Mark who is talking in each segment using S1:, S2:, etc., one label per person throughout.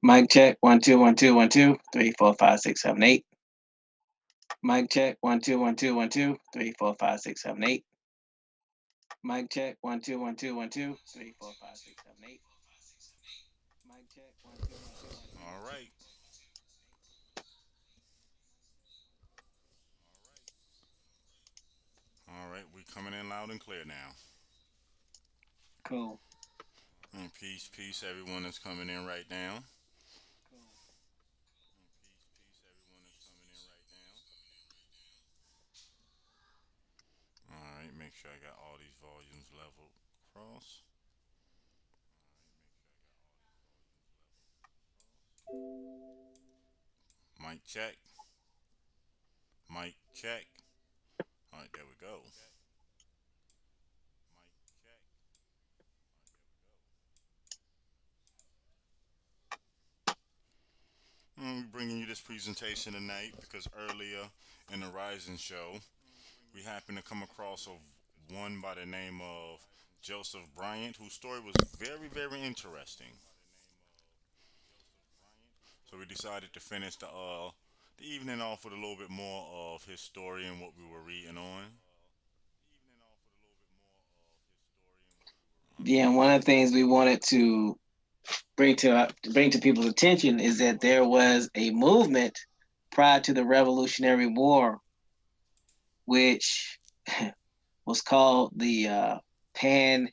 S1: Mic check. 1 2 1 2 1 2 3 4 5 6 7 8. Mic check. 1 2 1 2 1 2 3 4 5 6 7 8. Mic check. 1 2 1 2 1 2 3 4 5 6 7 8. Mic check. 1 2 1 2 1 2
S2: All right.
S1: 3 4 5 6 7 8.
S2: All right. We coming in loud and clear now.
S1: Cool.
S2: And peace, peace, everyone that's coming in right now. All right. Make sure I got all these volumes leveled across. Mic check. Mic check. All right. There we go. We're bringing you this presentation tonight because earlier in the Rising Show, we happened to come across one by the name of Joseph Bryant, whose story was very, very interesting. So we decided to finish the evening off with a little bit more of his story and what we were reading on.
S1: Yeah, and one of the things we wanted to bring to people's attention is that there was a movement prior to the Revolutionary War, which was called the Pan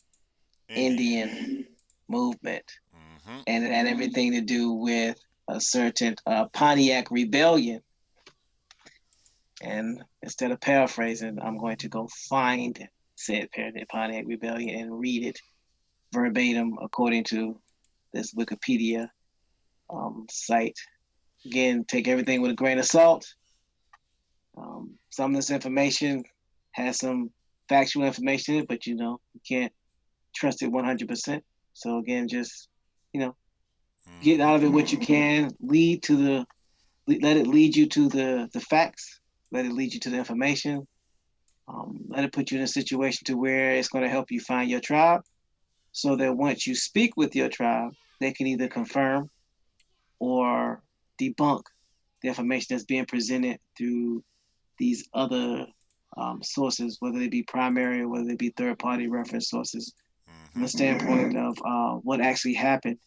S2: Indian.
S1: Indian movement,
S2: Mm-hmm.
S1: and it had everything to do with a certain Pontiac rebellion. And instead of paraphrasing, I'm going to go find said Pontiac rebellion and read it verbatim according to this Wikipedia site. Again, take everything with a grain of salt. Some of this information has some factual information in it, but you can't trust it 100%. So again, just you know, get
S2: Mm-hmm.
S1: out of it what you can. Let it lead you to the facts. Let it lead you to the information. Let it put you in a situation to where it's going to help you find your tribe, so that once you speak with your tribe, they can either confirm or debunk the information that's being presented through these other sources, whether they be primary or whether they be third party reference sources, from the
S2: Mm-hmm.
S1: standpoint of what actually happened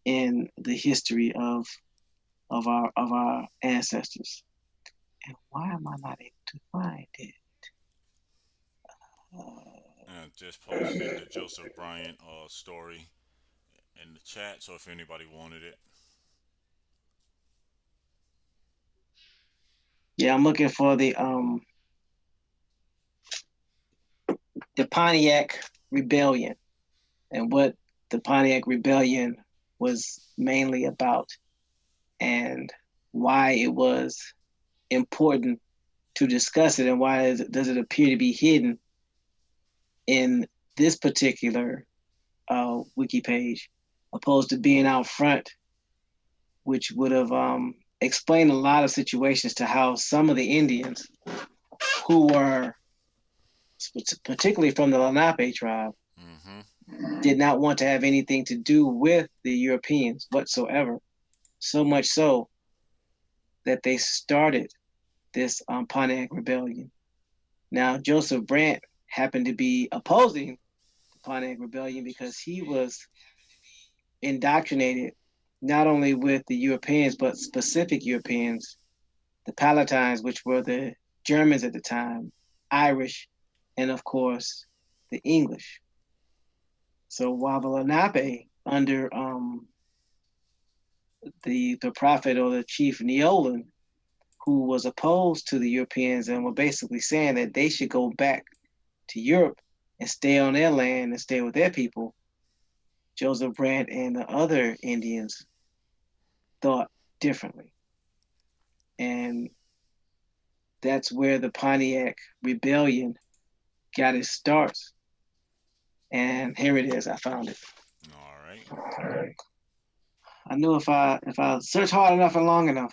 S1: in the history of our ancestors. And why am I not able to find it?
S2: And I just posted the Joseph Bryant story in the chat, so if anybody wanted it.
S1: Yeah, I'm looking for the Pontiac Rebellion and what the Pontiac Rebellion was mainly about, and why it was important to discuss it, and why does it appear to be hidden in this particular wiki page, opposed to being out front, which would have explained a lot of situations to how some of the Indians who were particularly from the Lenape tribe
S2: Mm-hmm.
S1: did not want to have anything to do with the Europeans whatsoever. So much so that they started this Pontiac Rebellion. Now, Joseph Brant happened to be opposing the Pontiac Rebellion because he was indoctrinated not only with the Europeans, but specific Europeans, the Palatines, which were the Germans at the time, Irish, and of course, the English. So while the Lenape, under the prophet or the chief Neolin, who was opposed to the Europeans and were basically saying that they should go back to Europe and stay on their land and stay with their people, Joseph Brant and the other Indians thought differently. And that's where the Pontiac Rebellion got its start. And here it is. I found it.
S2: All right.
S1: I knew if I search hard enough and long enough,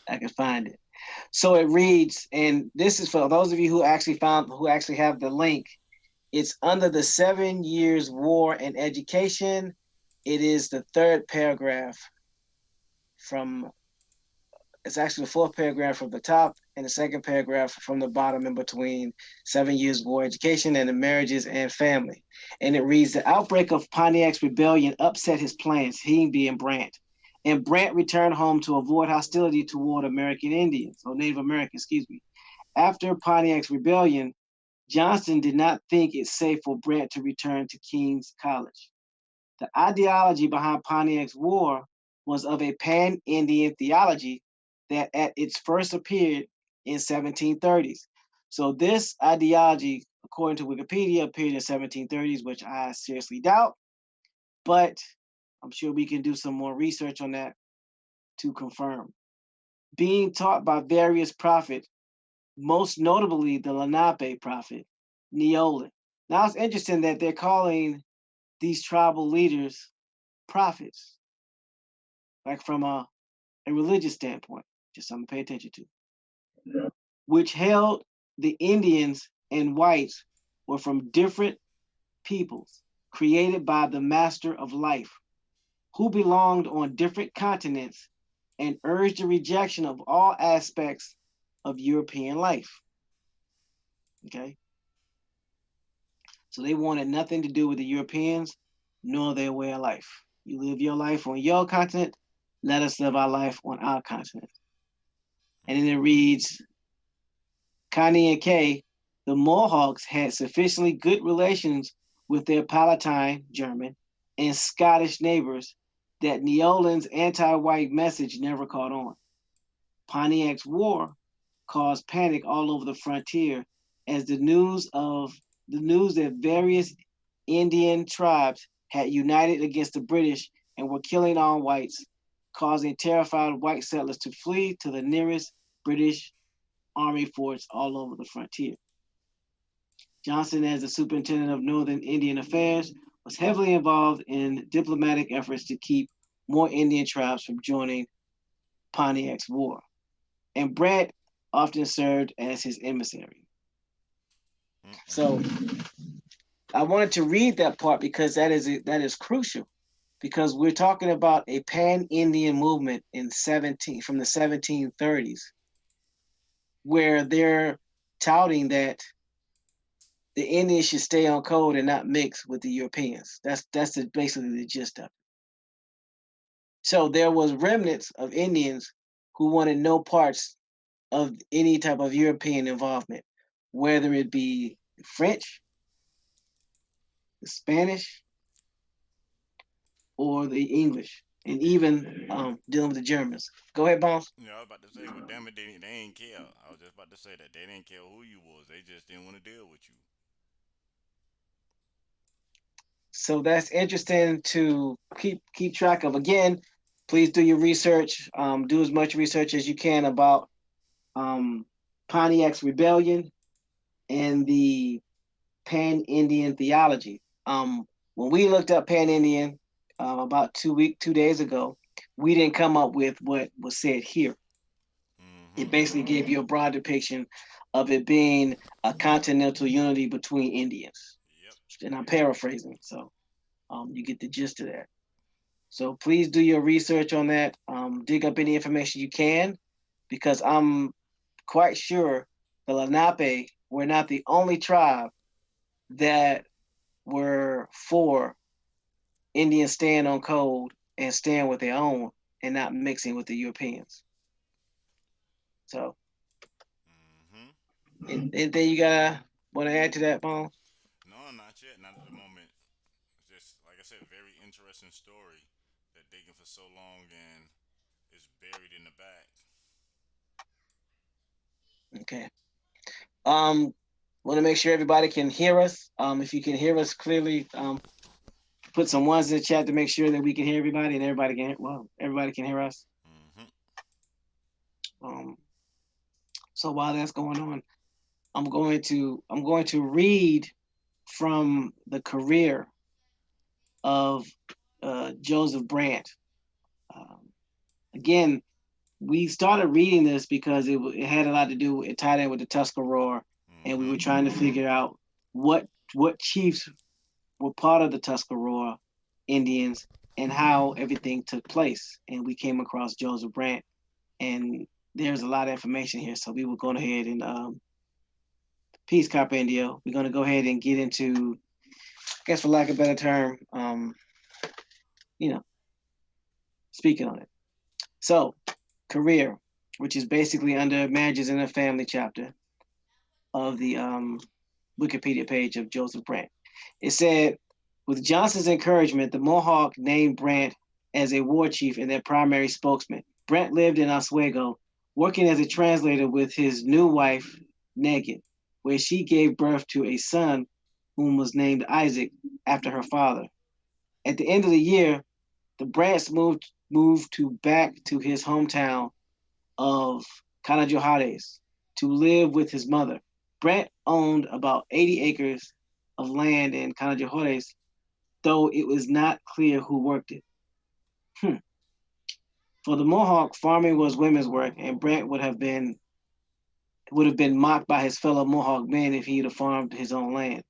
S1: I could find it. So it reads, and this is for those of you who actually have the link. It's under the 7 Years War in Education, It is the third paragraph from, it's actually the fourth paragraph from the top and the second paragraph from the bottom in between 7 Years War Education and the Marriages and Family. And it reads, the outbreak of Pontiac's rebellion upset his plans, he being Brant. And Brant returned home to avoid hostility toward American Indians, or Native Americans, excuse me. After Pontiac's rebellion, Johnston did not think it safe for Brant to return to King's College. The ideology behind Pontiac's war was of a pan-Indian theology that at its first appeared in 1730s. So this ideology, according to Wikipedia, appeared in 1730s, which I seriously doubt, but I'm sure we can do some more research on that to confirm. Being taught by various prophets, most notably the Lenape prophet, Neolin. Now it's interesting that they're calling these tribal leaders prophets, like from a religious standpoint, just something to pay attention to, which held the Indians and whites were from different peoples created by the master of life, who belonged on different continents and urged the rejection of all aspects of European life. Okay, so they wanted nothing to do with the Europeans nor their way of life. You live your life on your continent, let us live our life on our continent. And then it
S2: Mm-hmm.
S1: reads, Connie and Kay, the Mohawks had sufficiently good relations with their Palatine German and Scottish neighbors that Neolin's anti-white message never caught on. Pontiac's war caused panic all over the frontier as the news that various Indian tribes had united against the British and were killing all whites, causing terrified white settlers to flee to the nearest British Army forts all over the frontier. Johnson, as the superintendent of Northern Indian Affairs, was heavily involved in diplomatic efforts to keep more Indian tribes from joining Pontiac's war. And Brant often served as his emissary. So
S2: Mm-mm.
S1: I wanted to read that part because that is crucial because we're talking about a pan-Indian movement in 17 from the 1730s where they're touting that the Indians should stay on code and not mix with the Europeans. That's basically the gist of it. So there was remnants of Indians who wanted no parts of any type of European involvement, whether it be the French, the Spanish, or the English, and even dealing with the Germans. Go ahead, Bones.
S2: Yeah, I was about to say, well, damn it, they ain't care. I was just about to say that they didn't care who you was. They just didn't want to deal with you.
S1: So that's interesting to keep track of. Again, please do your research. Do as much research as you can about um, Pontiac's rebellion and the Pan Indian theology. When we looked up Pan Indian about 2 days ago, we didn't come up with what was said here. It
S2: Mm-hmm.
S1: basically gave you a broad depiction of it being a continental unity between Indians.
S2: Yep.
S1: And I'm paraphrasing, so you get the gist of that. So please do your research on that. Dig up any information you can, because I'm quite sure the Lenape were not the only tribe that were for Indians staying on code and staying with their own and not mixing with the Europeans. So,
S2: Mm-hmm.
S1: anything you got want to add to that, Bone?
S2: No, not yet. Not at the moment. It's just like I said, very interesting story that digging for so long and is buried in the back.
S1: Okay. Um, want to make sure everybody can hear us. If you can hear us clearly, put some ones in the chat to make sure that we can hear everybody and everybody can everybody can hear us.
S2: Mm-hmm.
S1: Um, so while that's going on, I'm going to read from the career of Joseph Brant. Um, Again, we started reading this because it had a lot to do. It tied in with the Tuscarora, and we
S2: Mm-hmm.
S1: were trying to figure out what chiefs were part of the Tuscarora Indians and how everything took place. And we came across Joseph Brant, and there's a lot of information here. So we will go ahead and peace, Carpendio. We're going to go ahead and get into, I guess, for lack of a better term, you know, speaking on it. So, career, which is basically under marriages in a family chapter of the Wikipedia page of Joseph Brant. It said, with Johnson's encouragement, the Mohawk named Brant as a war chief and their primary spokesman. Brant lived in Oswego, working as a translator with his new wife, Negan, where she gave birth to a son whom was named Isaac after her father. At the end of the year, the Brants moved to back to his hometown of Canajohares to live with his mother. Brant owned about 80 acres of land in Canajohares, though it was not clear who worked it. Hmm. For the Mohawk, farming was women's work, and Brant would have been mocked by his fellow Mohawk men if he'd have farmed his own land.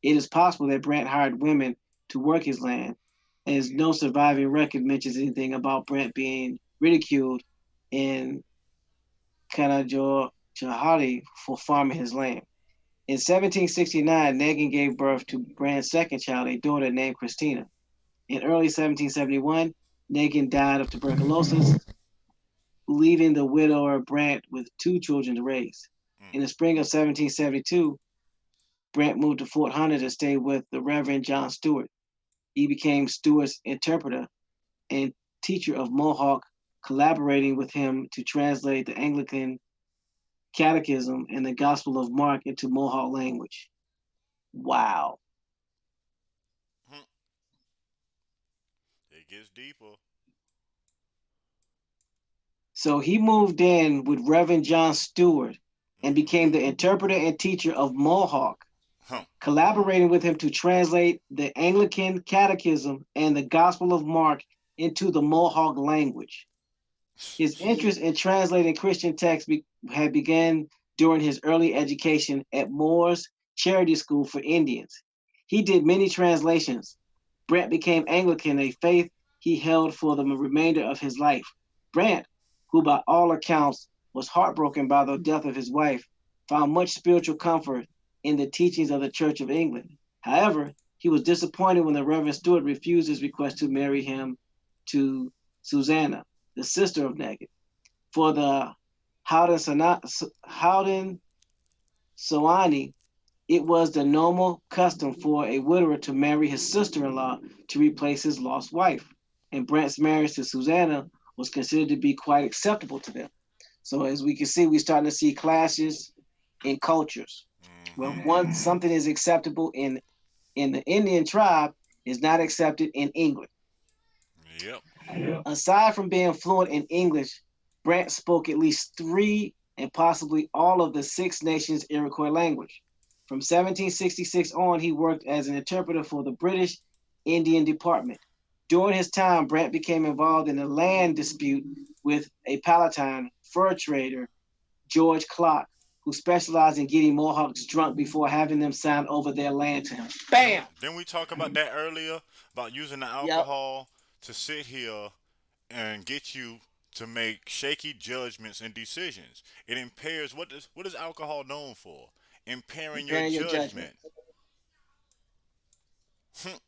S1: It is possible that Brant hired women to work his land, as no surviving record mentions anything about Brant being ridiculed in Canajoharie for farming his land. In 1769, Negan gave birth to Brant's second child, a daughter named Christina. In early 1771, Negan died of tuberculosis, leaving the widower Brant with two children to raise.
S2: Mm.
S1: In the spring of 1772, Brant moved to Fort Hunter to stay with the Reverend John Stewart. He became Stewart's interpreter and teacher of Mohawk, collaborating with him to translate the Anglican Catechism and the Gospel of Mark into Mohawk language. Wow.
S2: Hmm. It gets deeper.
S1: So he moved in with Reverend John Stewart and became
S2: Mm-hmm.
S1: the interpreter and teacher of Mohawk,
S2: Huh.
S1: collaborating with him to translate the Anglican Catechism and the Gospel of Mark into the Mohawk language. His interest in translating Christian texts had begun during his early education at Moore's Charity School for Indians. He did many translations. Brant became Anglican, a faith he held for the remainder of his life. Brant, who by all accounts was heartbroken by the death of his wife, found much spiritual comfort in the teachings of the Church of England. However, he was disappointed when the Reverend Stewart refused his request to marry him to Susanna, the sister of Negan. For the Howden Soani, it was the normal custom for a widower to marry his sister-in-law to replace his lost wife, and Brant's marriage to Susanna was considered to be quite acceptable to them. So as we can see, we're starting to see clashes in cultures. When
S2: Mm-hmm.
S1: one something is acceptable in the Indian tribe, is not accepted in England.
S2: Yep.
S1: Aside from being fluent in English, Brant spoke at least three and possibly all of the Six Nations Iroquois language. From 1766 on, he worked as an interpreter for the British Indian Department. During his time, Brant became involved in a land dispute with a Palatine fur trader, George Clark, who specialized in getting Mohawks drunk before having them sign over their land to him.
S2: Then we,
S1: Bam!
S2: then we talk about that earlier about using the
S1: Yep.
S2: alcohol to sit here and get you to make shaky judgments and decisions. It impairs what is alcohol known for? Impairing your
S1: Impairing your judgment.
S2: judgment.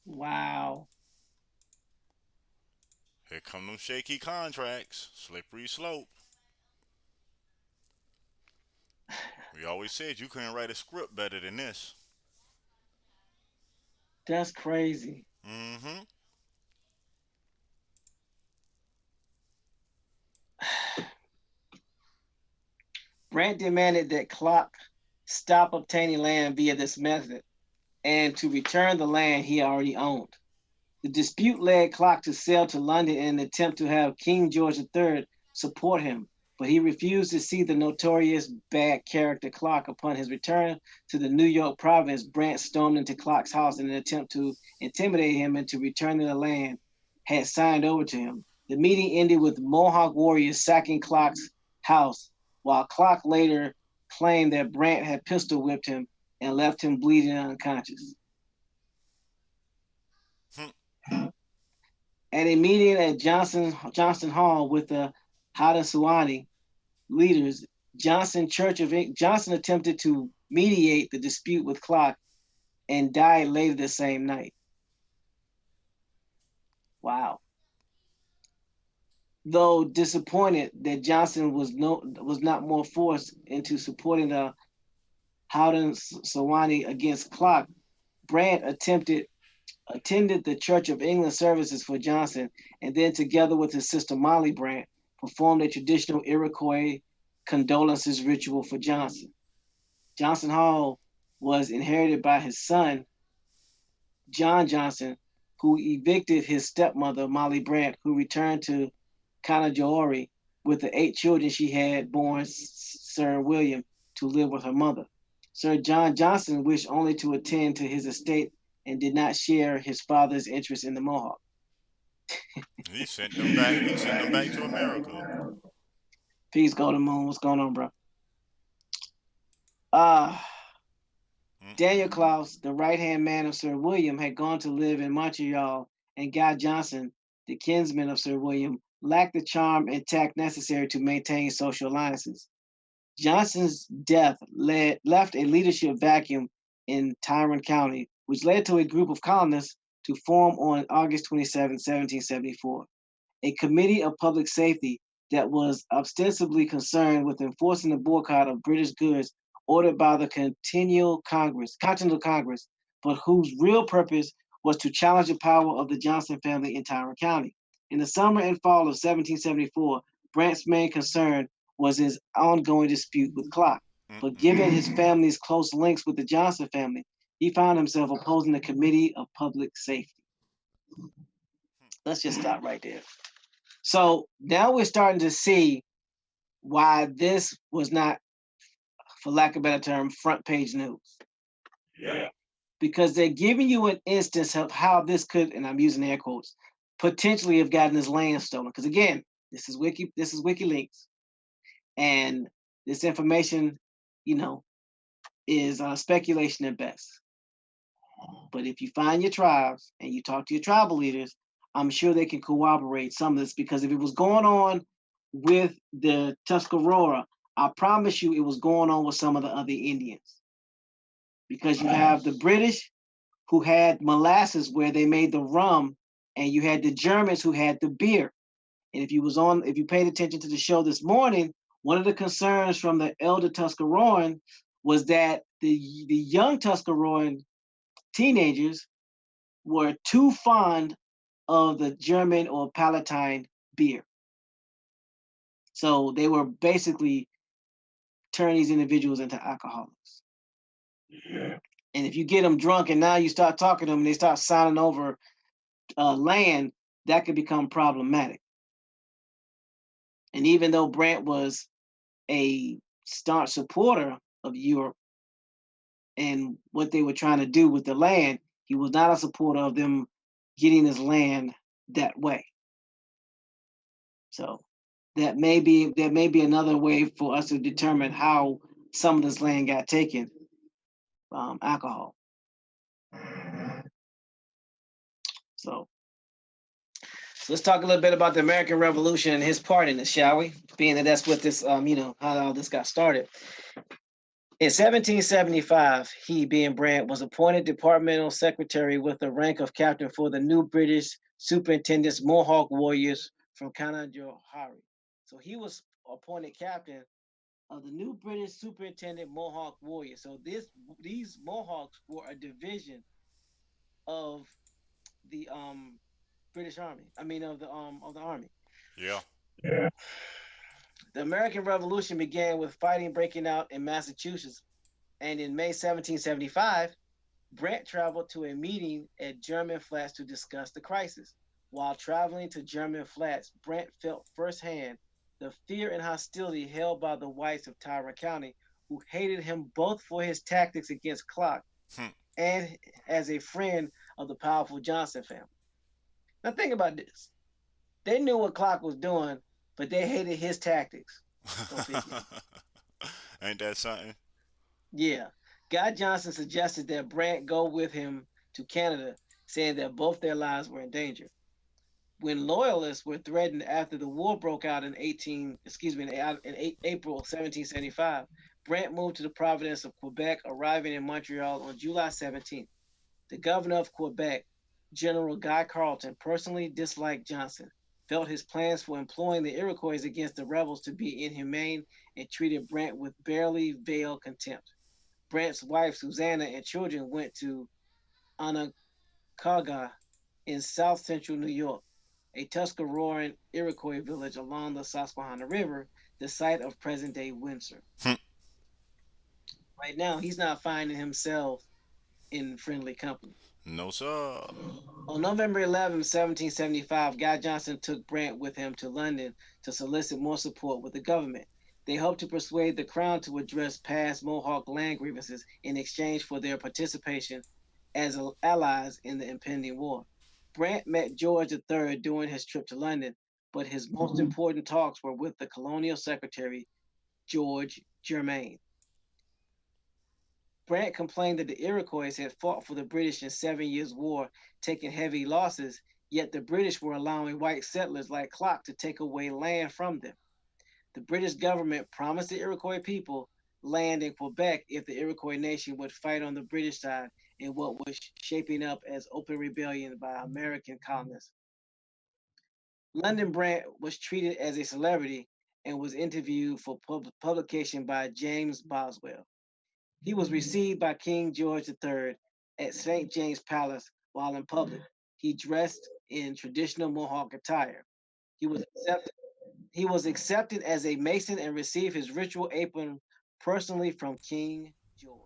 S1: Wow.
S2: Here come them shaky contracts, slippery slope. We always said you couldn't write a script better than this.
S1: That's crazy.
S2: Mm-hmm.
S1: Brant demanded that Clark stop obtaining land via this method and to return the land he already owned. The dispute led Clark to sail to London in an attempt to have King George III support him, but he refused to see the notorious bad character Clark. Upon his return to the New York province, Brant stormed into Clark's house in an attempt to intimidate him into returning the land had signed over to him. The meeting ended with Mohawk warriors sacking Clark's house, while Clark later claimed that Brant had pistol whipped him and left him bleeding unconscious. At a meeting at Johnston Hall with the Haudenosaunee leaders, Johnson attempted to mediate the dispute with Clark and died later the same night. Wow. Though disappointed that Johnson was not more forced into supporting the Haudenosaunee against Clark, Brant attended the Church of England services for Johnson, and then, together with his sister Molly Brant, performed a traditional Iroquois condolences ritual for Johnson. Johnson Hall was inherited by his son, John Johnson, who evicted his stepmother, Molly Brant, who returned to Canajoharie with the 8 children she had born Sir William to live with her mother. Sir John Johnson wished only to attend to his estate and did not share his father's interest in the Mohawk.
S2: He sent them back. He sent them back to America.
S1: Peace, Golden Moon. What's going on, bro? Uh, Daniel
S2: Mm-mm.
S1: Klaus, the right hand man of Sir William, had gone to live in Montreal, and Guy Johnson, the kinsman of Sir William, lacked the charm and tact necessary to maintain social alliances. Johnson's death left a leadership vacuum in Tyrone County, which led to a group of colonists to form on August 27, 1774, a committee of public safety that was ostensibly concerned with enforcing the boycott of British goods ordered by the Continental Congress, but whose real purpose was to challenge the power of the Johnson family in Tyrone County. In the summer and fall of 1774, Brant's main concern was his ongoing dispute with Clark. But given his
S2: Mm-mm.
S1: family's close links with the Johnson family, he found himself opposing the Committee of Public Safety. Let's just stop right there. So now we're starting to see why this was not, for lack of a better term, front page news.
S2: Yeah.
S1: Because they're giving you an instance of how this could, and I'm using air quotes, potentially have gotten his land stolen. Because again, this is WikiLeaks, and this information, you know, is speculation at best. But if you find your tribes and you talk to your tribal leaders, I'm sure they can corroborate some of this, because if it was going on with the Tuscarora, I promise you it was going on with some of the other Indians. Because you have the British who had molasses where they made the rum, and you had the Germans who had the beer. And if you paid attention to the show this morning, one of the concerns from the elder Tuscaroran was that the young Tuscaroran teenagers were too fond of the German or Palatine beer. So they were basically turning these individuals into alcoholics. And if you get them drunk and now you start talking to them and they start signing over land, that could become problematic. And even though Brant was a staunch supporter of Europe and what they were trying to do with the land, he was not a supporter of them getting his land that way. So that may be another way for us to determine how some of this land got taken. Alcohol. So, so let's talk a little bit about the American Revolution and his part in it, shall we? Being that that's what this, how all this got started. In 1775, he, being Brant, was appointed departmental secretary with the rank of captain for the new British superintendent's Mohawk warriors from Canajoharie. So he was appointed captain of the new British superintendent Mohawk warriors. So these Mohawks were a division of the British Army. I mean of the army.
S2: Yeah.
S1: The American Revolution began with fighting breaking out in Massachusetts, and in May 1775, Brant traveled to a meeting at German Flats to discuss the crisis. While traveling to German Flats, Brant felt firsthand the fear and hostility held by the whites of Tyrone County, who hated him both for his tactics against Clark
S2: Hmm.
S1: and as a friend of the powerful Johnson family. Now think about this. They knew what Clark was doing, but they hated his tactics. Go figure.
S2: Ain't that something?
S1: Yeah. Guy Johnson suggested that Brant go with him to Canada, saying that both their lives were in danger. When loyalists were threatened after the war broke out in 18, excuse me, in April 1775, Brant moved to the province of Quebec, arriving in Montreal on July 17th. The governor of Quebec, General Guy Carleton, personally disliked Johnson, felt his plans for employing the Iroquois against the rebels to be inhumane, and treated Brant with barely veiled contempt. Brant's wife, Susanna, and children went to Ononkaga in south central New York, a Tuscaroran Iroquois village along the Susquehanna River, the site of present day Windsor. Right now, he's not finding himself in friendly company.
S2: No, sir.
S1: On November 11, 1775, Guy Johnson took Brant with him to London to solicit more support with the government. They hoped to persuade the Crown to address past Mohawk land grievances in exchange for their participation as allies in the impending war. Brant met George III during his trip to London, but his most important talks were with the colonial secretary, George Germain. Brant complained that the Iroquois had fought for the British in 7 Years' War, taking heavy losses, yet the British were allowing white settlers like Clark to take away land from them. The British government promised the Iroquois people land in Quebec if the Iroquois nation would fight on the British side in what was shaping up as open rebellion by American colonists. London Brant was treated as a celebrity and was interviewed for publication by James Boswell. He was received by King George III at St. James Palace while in public. He dressed in traditional Mohawk attire. He was accepted, he was accepted as a Mason and received his ritual apron personally from King George.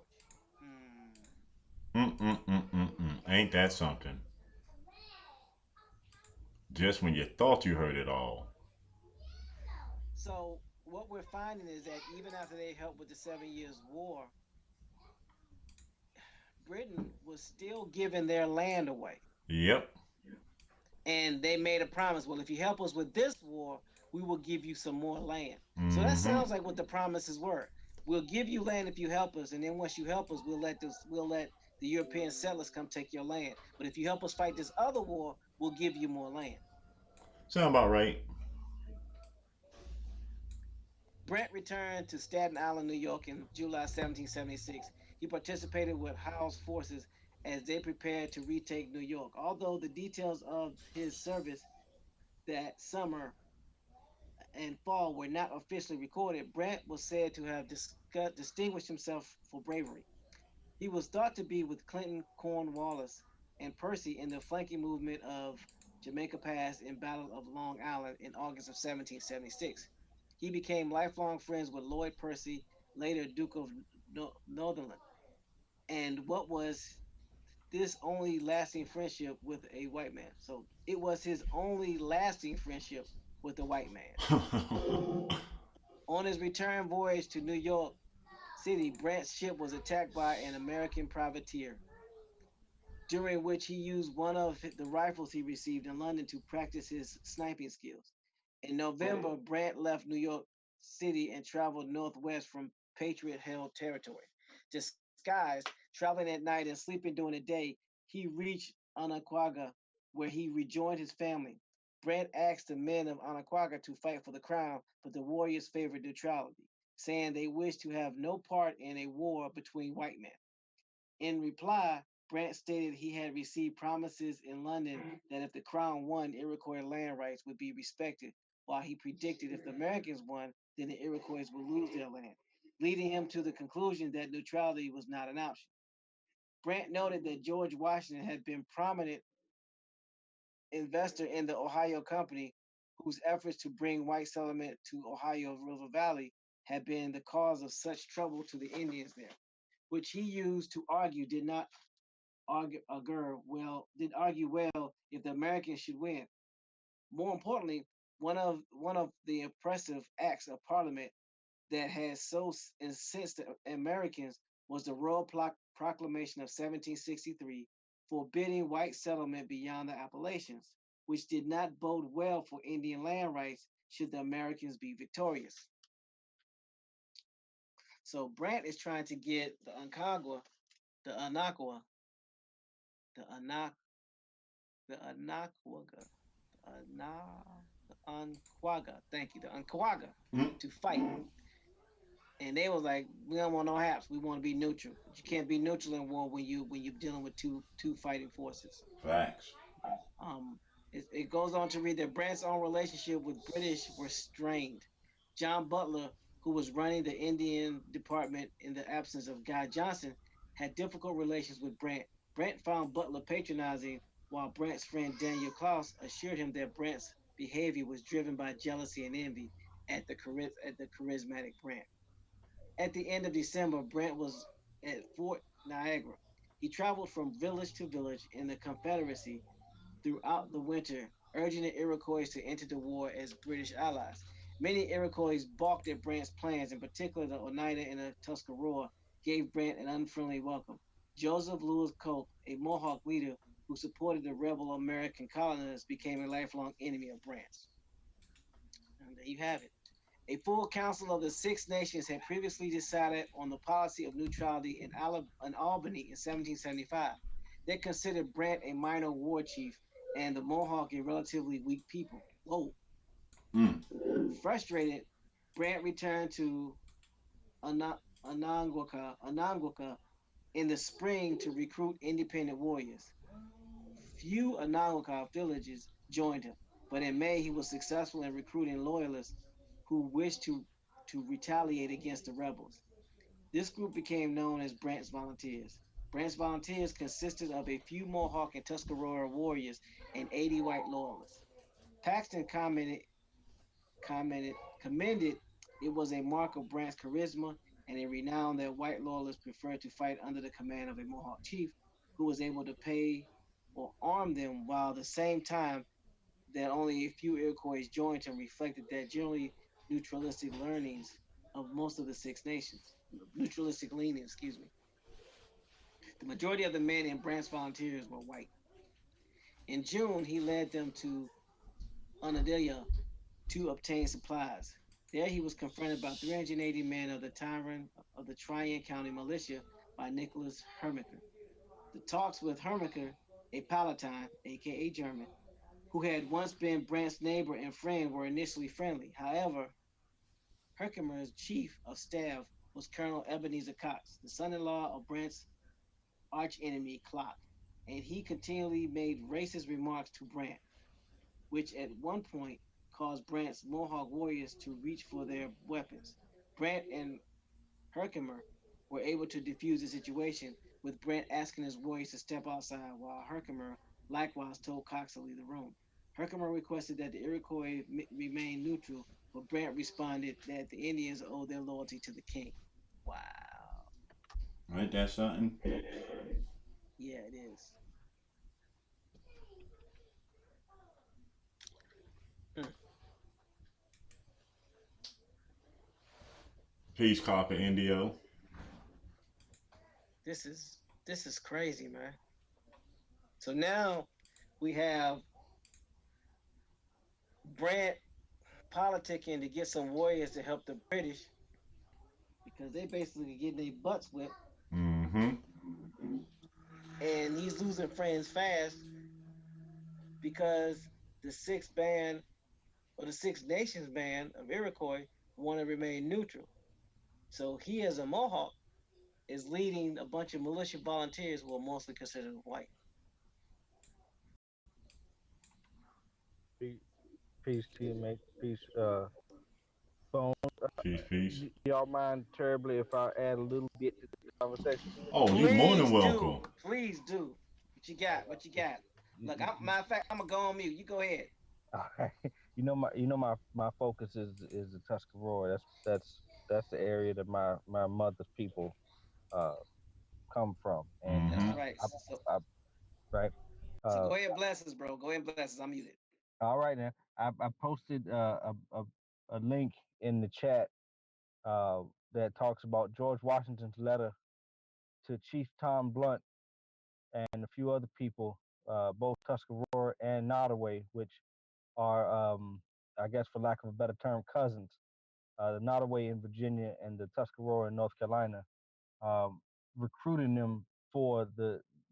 S1: Hmm.
S2: Mm-mm-mm-mm-mm. Ain't that something? Just when you thought you heard it all.
S1: So what we're finding is that even after they helped with the 7 Years' War, Britain was still giving their land away.
S2: Yep.
S1: And they made a promise. Well, if you help us with this war, we will give you some more land. So that
S2: Mm-hmm.
S1: sounds like what the promises were. We'll give you land if you help us, and then once you help us, we'll let the European settlers come take your land. But if you help us fight this other war, we'll give you more land.
S2: Sound about right.
S1: Brent returned to Staten Island, New York in July 1776. He participated with Howe's forces as they prepared to retake New York. Although the details of his service that summer and fall were not officially recorded, Brant was said to have distinguished himself for bravery. He was thought to be with Clinton, Cornwallis, and Percy in the flanking movement of Jamaica Pass in Battle of Long Island in August of 1776. He became lifelong friends with Lloyd Percy, later Duke of Northumberland. And what was this only lasting friendship with a white man? So it was his only lasting friendship with a white man. On his return voyage to New York City, Brant's ship was attacked by an American privateer, during which he used one of the rifles he received in London to practice his sniping skills. In November, Brant left New York City and traveled northwest from Patriot held territory. Disguised, traveling at night and sleeping during the day, he reached Onondaga, where he rejoined his family. Brant asked the men of Onondaga to fight for the crown, but the warriors favored neutrality, saying they wished to have no part in a war between white men. In reply, Brant stated he had received promises in London that if the Crown won, Iroquois land rights would be respected, while he predicted if the Americans won, then the Iroquois would lose their land, leading him to the conclusion that neutrality was not an option. Brant noted that George Washington had been prominent investor in the Ohio Company, whose efforts to bring white settlement to Ohio River Valley had been the cause of such trouble to the Indians there, which he used to argue did not argue well if the Americans should win. More importantly, one of the impressive acts of Parliament that had so incensed the Americans was the Royal Proclamation of 1763, forbidding white settlement beyond the Appalachians, which did not bode well for Indian land rights should the Americans be victorious. So Brant is trying to get the Aconcagua, the Anakwa, the Anak, the Anakwaga. the Unquaga, thank you, the Unquaga,
S2: Mm.
S1: to fight. And they was like, we don't want no haps. We want to be neutral. But you can't be neutral in war when you're dealing with two fighting forces.
S2: Facts.
S1: Um, it goes on to read that Brandt's own relationship with British were strained. John Butler, who was running the Indian Department in the absence of Guy Johnson, had difficult relations with Brandt. Brandt found Butler patronizing, while Brandt's friend Daniel Klaus assured him that Brandt's behavior was driven by jealousy and envy at the charismatic Brandt. At the end of December, Brant was at Fort Niagara. He traveled from village to village in the Confederacy throughout the winter, urging the Iroquois to enter the war as British allies. Many Iroquois balked at Brant's plans, in particular the Oneida and the Tuscarora gave Brant an unfriendly welcome. Joseph Louis Coke, a Mohawk leader who supported the rebel American colonists, became a lifelong enemy of Brant's. And there you have it. A full council of the Six Nations had previously decided on the policy of neutrality in Albany in 1775. They considered Brant a minor war chief and the Mohawk a relatively weak people. Whoa.
S2: Mm.
S1: Frustrated, Brant returned to Anangwaka in the spring to recruit independent warriors. Few Anangwaka villages joined him, but in May he was successful in recruiting loyalists who wished to retaliate against the rebels. This group became known as Brant's Volunteers. Brant's Volunteers consisted of a few Mohawk and Tuscarora warriors and 80 white loyalists. Paxton commended it was a mark of Brant's charisma and a renown that white loyalists preferred to fight under the command of a Mohawk chief who was able to pay or arm them, while at the same time that only a few Iroquois joined him reflected that generally neutralistic leanings of most of the Six Nations. Neutralistic leaning, excuse me. The majority of the men in Brant's volunteers were white. In June, he led them to Unadilla to obtain supplies. There he was confronted by 380 men of the Tryon County militia by Nicholas Hermiker. The talks with Hermiker, a Palatine, aka German, who had once been Brant's neighbor and friend, were initially friendly. However, Herkimer's chief of staff was Colonel Ebenezer Cox, the son-in-law of Brant's archenemy Clark, and he continually made racist remarks to Brant, which at one point caused Brant's Mohawk warriors to reach for their weapons. Brant and Herkimer were able to defuse the situation, with Brant asking his warriors to step outside, while Herkimer likewise told Cox to leave the room. Herkimer requested that the Iroquois remain neutral, but Brant responded that the Indians owed their loyalty to the king. Wow.
S2: Ain't that something?
S1: Yeah, it is. Mm.
S2: Peace, Copper Indio.
S1: This is crazy, man. So now we have Brant politicking to get some warriors to help the British because they basically getting their butts whipped,
S2: Mm-hmm.
S1: and he's losing friends fast because the sixth band or the Six Nations band of Iroquois want to remain neutral. So he, as a Mohawk, is leading a bunch of militia volunteers who are mostly considered white.
S3: Peace, peace to you, mate. Peace. Phone.
S2: Peace, peace.
S3: Y'all mind terribly if I add a little bit to the conversation?
S2: Oh, you more than
S1: Please
S2: welcome.
S1: do, please do. What you got? What you got? Look, matter of fact, I'm gonna go on mute. You go ahead.
S3: All right. My focus is the Tuscarora. That's the area that my mother's people uh come from, and
S2: Mm-hmm.
S1: That's right.
S3: I,
S1: So,
S3: I right.
S1: so
S3: Uh,
S1: go ahead, bless us, bro. Go ahead, bless us. I'm muted.
S3: all right now. I posted a link in the chat uh that talks about George Washington's letter to Chief Tom Blunt and a few other people, both Tuscarora and Nottoway, which are, I guess, for lack of a better term, cousins. The Nottoway in Virginia and the Tuscarora in North Carolina, um, recruiting them for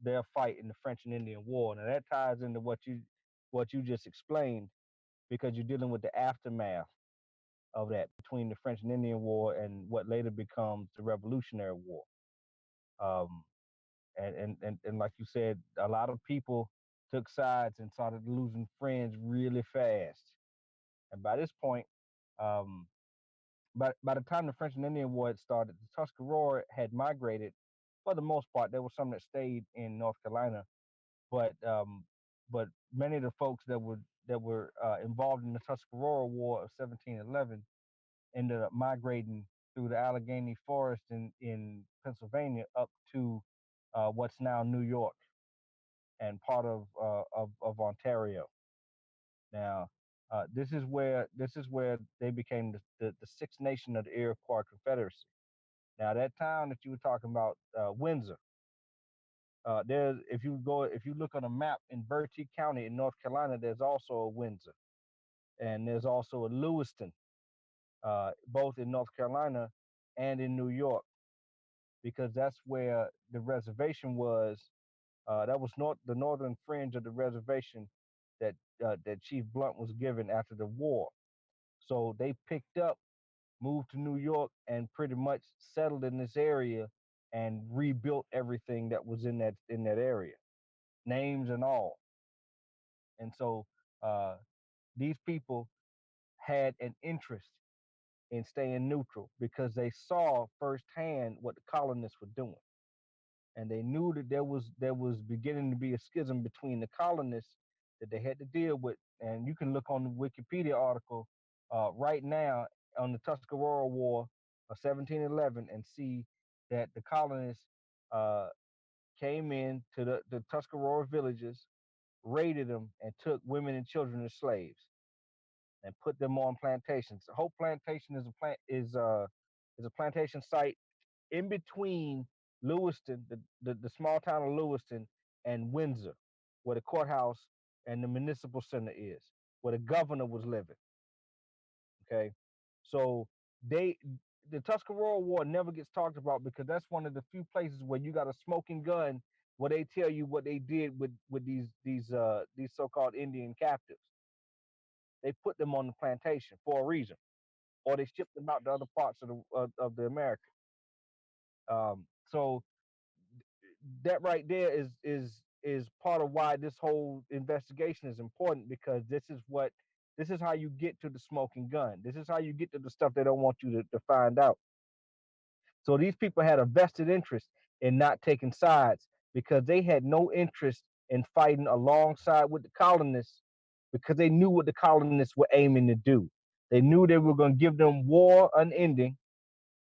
S3: their fight in the French and Indian War. Now that ties into what what you just explained, because you're dealing with the aftermath of that between the French and Indian War and what later becomes the Revolutionary War. Um, and like you said, a lot of people took sides and started losing friends really fast. And by this point, um, by the time the French and Indian War had started, the Tuscarora had migrated. For the most part, there was some that stayed in North Carolina, but but many of the folks that were involved in the Tuscarora War of 1711 ended up migrating through the Allegheny Forest in Pennsylvania up to what's now New York and part of Ontario. Now, this is where they became the Six Nation of the Iroquois Confederacy. Now, that town that you were talking about, Windsor, there's if you look on a map in Bertie County in North Carolina, there's also a Windsor, and there's also a Lewiston, both in North Carolina and in New York, because that's where the reservation was. That was the northern fringe of the reservation that Chief Blunt was given after the war. So they picked up, moved to New York, and pretty much settled in this area and rebuilt everything that was in that area, names and all. And so uh, these people had an interest in staying neutral because they saw firsthand what the colonists were doing, and they knew that there was beginning to be a schism between the colonists that they had to deal with. And you can look on the Wikipedia article right now on the Tuscarora War of 1711 and see that the colonists uh, came in to the Tuscarora villages, raided them, and took women and children as slaves and put them on plantations. Hope Plantation is a plantation site in between Lewiston, the small town of Lewiston, and Windsor, where the courthouse and the municipal center is, where the governor was living. Okay, so they the Tuscarora War never gets talked about because that's one of the few places where you got a smoking gun where they tell you what they did with these so-called Indian captives. They put them on the plantation for a reason, or they shipped them out to other parts of the America. So that right there is part of why this whole investigation is important, because this is how you get to the smoking gun. This is how you get to the stuff they don't want you to find out. So these people had a vested interest in not taking sides because they had no interest in fighting alongside with the colonists, because they knew what the colonists were aiming to do. They knew they were going to give them war unending,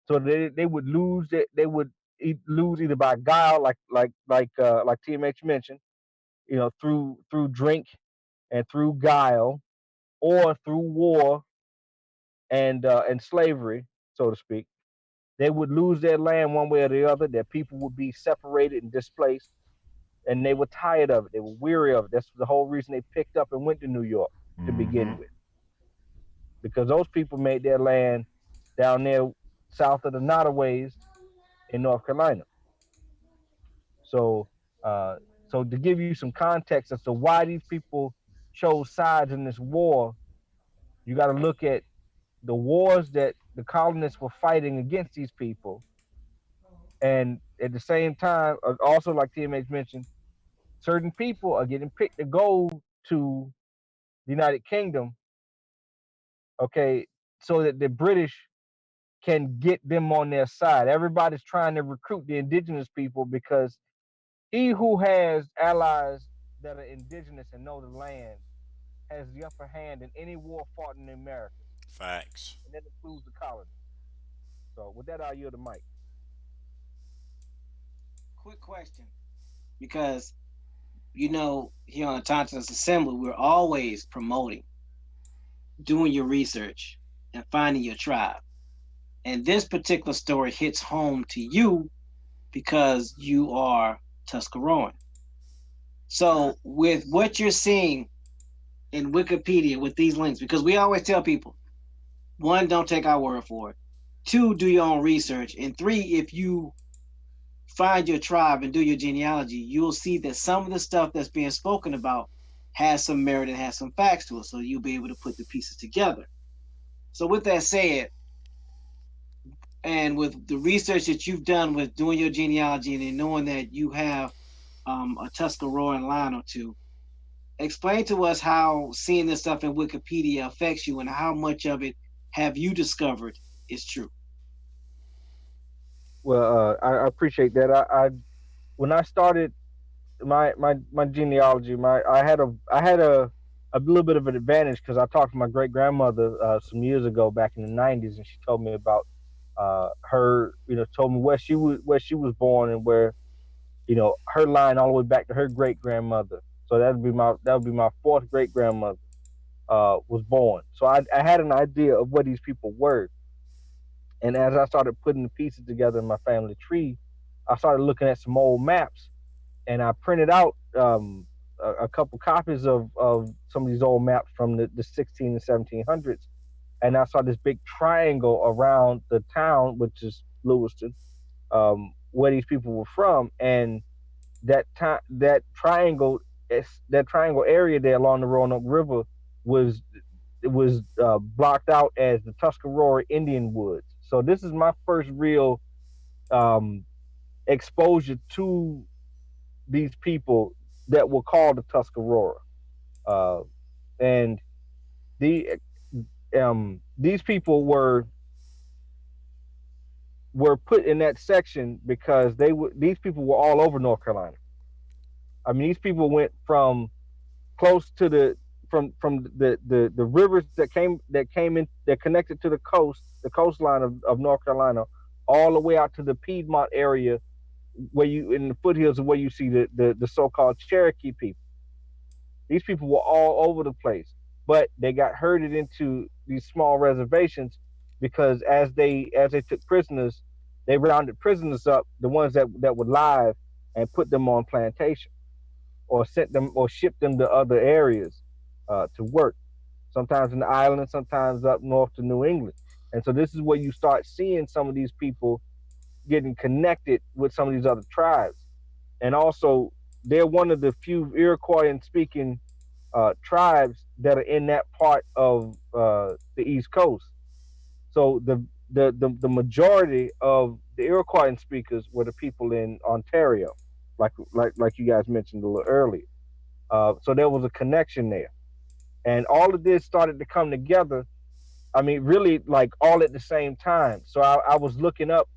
S3: so they would lose. They would lose either by guile, like TMH mentioned, through drink and through guile, or through war and slavery, so to speak. They would lose their land one way or the other. Their people would be separated and displaced, and they were tired of it. They were weary of it. That's the whole reason they picked up and went to New York to begin
S2: Mm-hmm.
S3: with, because those people made their land down there south of the Nottaways in North Carolina. So, uh, so to give you some context as to why these people chose sides in this war, you got to look at the wars that the colonists were fighting against these people, and at the same time, also like TMH mentioned, certain people are getting picked to go to the United Kingdom, okay, so that the British can get them on their side. Everybody's trying to recruit the indigenous people because he who has allies that are indigenous and know the land has the upper hand in any war fought in the Americas,
S2: Facts.
S3: and that includes the colonies. So with that, I'll yield the mic.
S1: Quick question, because here on the Tantalus Assembly, we're always promoting doing your research and finding your tribe. And this particular story hits home to you because you are Tuscaroran. So, with what you're seeing in Wikipedia with these links, because we always tell people, one, don't take our word for it. Two, do your own research. And three, if you find your tribe and do your genealogy, you'll see that some of the stuff that's being spoken about has some merit and has some facts to it. So you'll be able to put the pieces together. So with that said, and with the research that you've done with doing your genealogy and then knowing that you have a Tuscaroran line or two, explain to us how seeing this stuff in Wikipedia affects you and how much of it have you discovered is true.
S3: Well, I appreciate that. I when I started my genealogy, my I had a little bit of an advantage because I talked to my great grandmother some years ago back in the '90s, and she told me about her, told me where she was born and where her line all the way back to her great grandmother. So that would be my fourth great grandmother was born. So I had an idea of what these people were, and as I started putting the pieces together in my family tree, I started looking at some old maps, and I printed out a couple copies of some of these old maps from the 16 and 1700s, and I saw this big triangle around the town, which is Lewiston, where these people were from, and that triangle area there along the Roanoke River was blocked out as the Tuscarora Indian Woods. So this is my first real um, exposure to these people that were called the Tuscarora, uh, and the these people were put in that section because these people were all over North Carolina. I mean, these people went from close to from the rivers that came in that connected to the coastline of North Carolina, all the way out to the Piedmont area where you in the foothills of where you see the so-called Cherokee people. These people were all over the place, but they got herded into these small reservations because as they took prisoners, they rounded prisoners up, the ones that were live, and put them on plantation or sent them or shipped them to other areas to work. Sometimes in the island, sometimes up north to New England. And so this is where you start seeing some of these people getting connected with some of these other tribes. And also, they're one of the few Iroquois speaking tribes that are in that part of the East Coast. So the majority of the Iroquois speakers were the people in Ontario, like you guys mentioned a little earlier. So there was a connection there, and all of this started to come together. I mean, really, like all at the same time. So I was looking up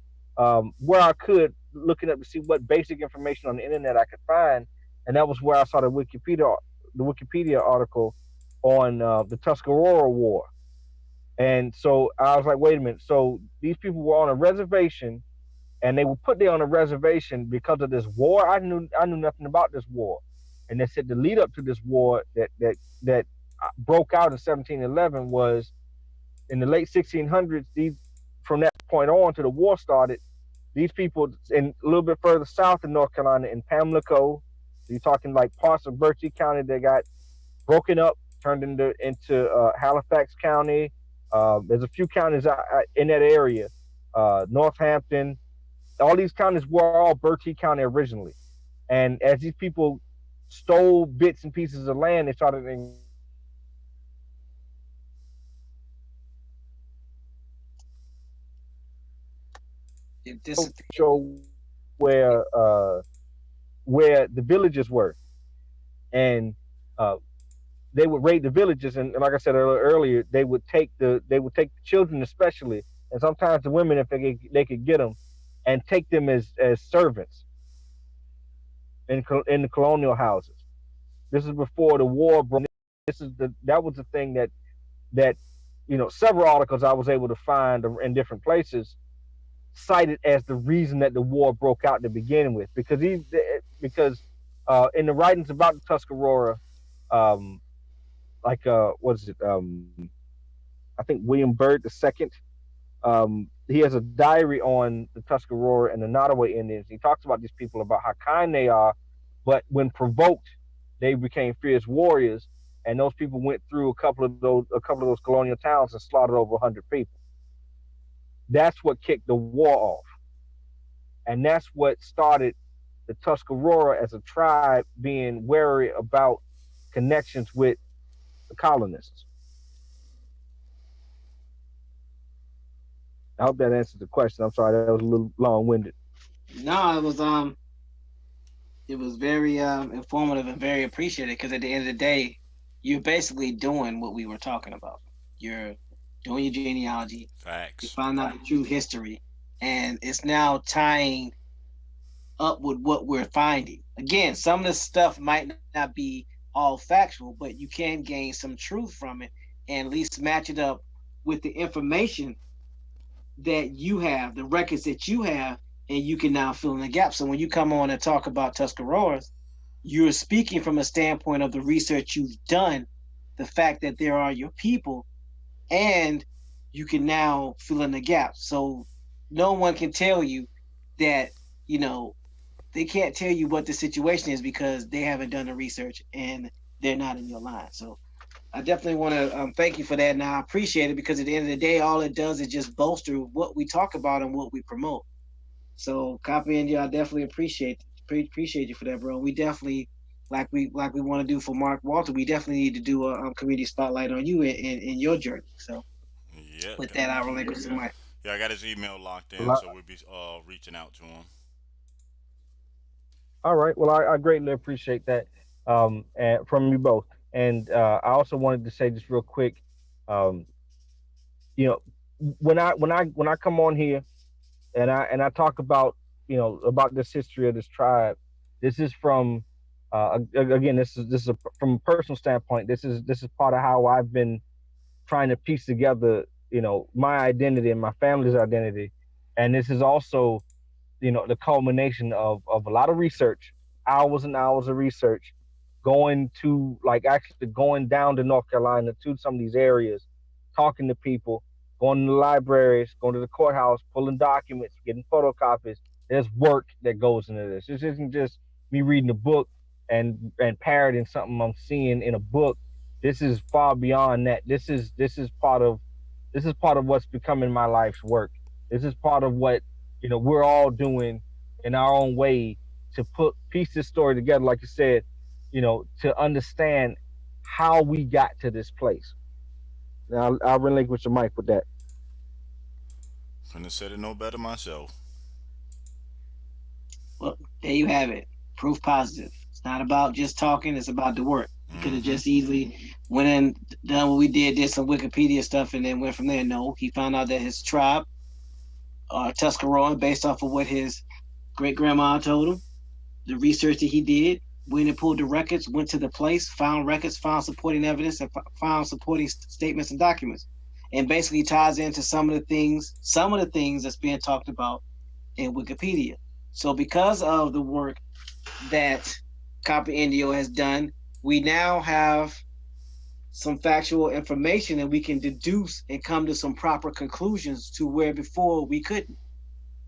S3: where I could, looking up to see what basic information on the internet I could find, and that was where I saw the Wikipedia article on the Tuscarora War. And so I was like, wait a minute. So these people were on a reservation, and they were put there on a reservation because of this war. I knew nothing about this war, and they said the lead up to this war that broke out in 1711 was in the late 1600s. These From that point on to the war started, these people in a little bit further south in North Carolina in Pamlico, so you're talking like parts of Berkeley County that got broken up, turned into Halifax County. There's a few counties in that area, Northampton. All these counties were all Berkeley County originally, and as these people stole bits and pieces of land, they started encroaching on it.
S1: It
S3: They
S1: disappeared.
S3: show where the villages were, and uh, they would raid the villages, and like I said earlier, they would take the children especially, and sometimes the women if they could get them, and take them as servants in the colonial houses. This is before the war broke. That was the thing that several articles I was able to find in different places cited as the reason that the war broke out to begin with, because in the writings about the Tuscarora, um, like what is it? I think William Byrd the second. He has a diary on the Tuscarora and the Nottoway Indians. He talks about these people, about how kind they are, but when provoked, they became fierce warriors. And those people went through a couple of those colonial towns and slaughtered over 100 people. That's what kicked the war off, and that's what started the Tuscarora as a tribe being wary about connections with the colonists. I hope that answers the question. I'm sorry, that was a little long winded.
S1: No, it was very informative and very appreciated because at the end of the day, you're basically doing what we were talking about. You're doing your genealogy. You
S2: Facts.
S1: found out the true history, and it's now tying up with what we're finding. Again, some of the stuff might not be all factual, but you can gain some truth from it and at least match it up with the information that you have, the records that you have, and you can now fill in the gaps. So when you come on and talk about Tuscaroras, you're speaking from a standpoint of the research you've done, the fact that there are your people, and you can now fill in the gaps. So no one can tell you that, you know, they can't tell you what the situation is because they haven't done the research and they're not in your line. So I definitely want to thank you for that. And I appreciate it because at the end of the day, all it does is just bolster what we talk about and what we promote. So copying you, I definitely appreciate you for that, bro. We definitely like we want to do for Mark Walter. We definitely need to do a community spotlight on you in your journey. So
S2: Yeah,
S1: with that, I relinquish the mic.
S2: yeah. I got his email locked
S3: Well,
S2: in, so we'll be reaching out to him.
S3: all right. Well, I greatly appreciate that and from you both. And I also wanted to say just real quick, um, you know, when I come on here and I talk about about this history of this tribe, this is from again this is from a personal standpoint. This is part of how I've been trying to piece together my identity and my family's identity, and this is also the culmination of a lot of research, hours and hours of research, going to like actually going down to North Carolina to some of these areas, talking to people, going to the libraries, going to the courthouse, pulling documents, getting photocopies. There's work that goes into this. This isn't just me reading a book and parroting something I'm seeing in a book. This is far beyond that. This is part of what's becoming my life's work. This is part of what we're all doing in our own way to put piece this story together, like you said, to understand how we got to this place. Now I'll relinquish the mic with that.
S2: Couldn't have said it no better myself.
S1: Well, there you have it. Proof positive. It's not about just talking, it's about the work. You could have
S2: Mm-hmm.
S1: just easily went and done what we did some Wikipedia stuff, and then went from there. No, he found out that his tribe, Tuscarora, based off of what his great grandma told him, the research that he did, went and pulled the records, went to the place, found records, found supporting evidence, and found supporting statements and documents, and basically ties into some of the things that's being talked about in Wikipedia. So because of the work that Copper Indio has done, we now have some factual information and we can deduce and come to some proper conclusions to where before we couldn't.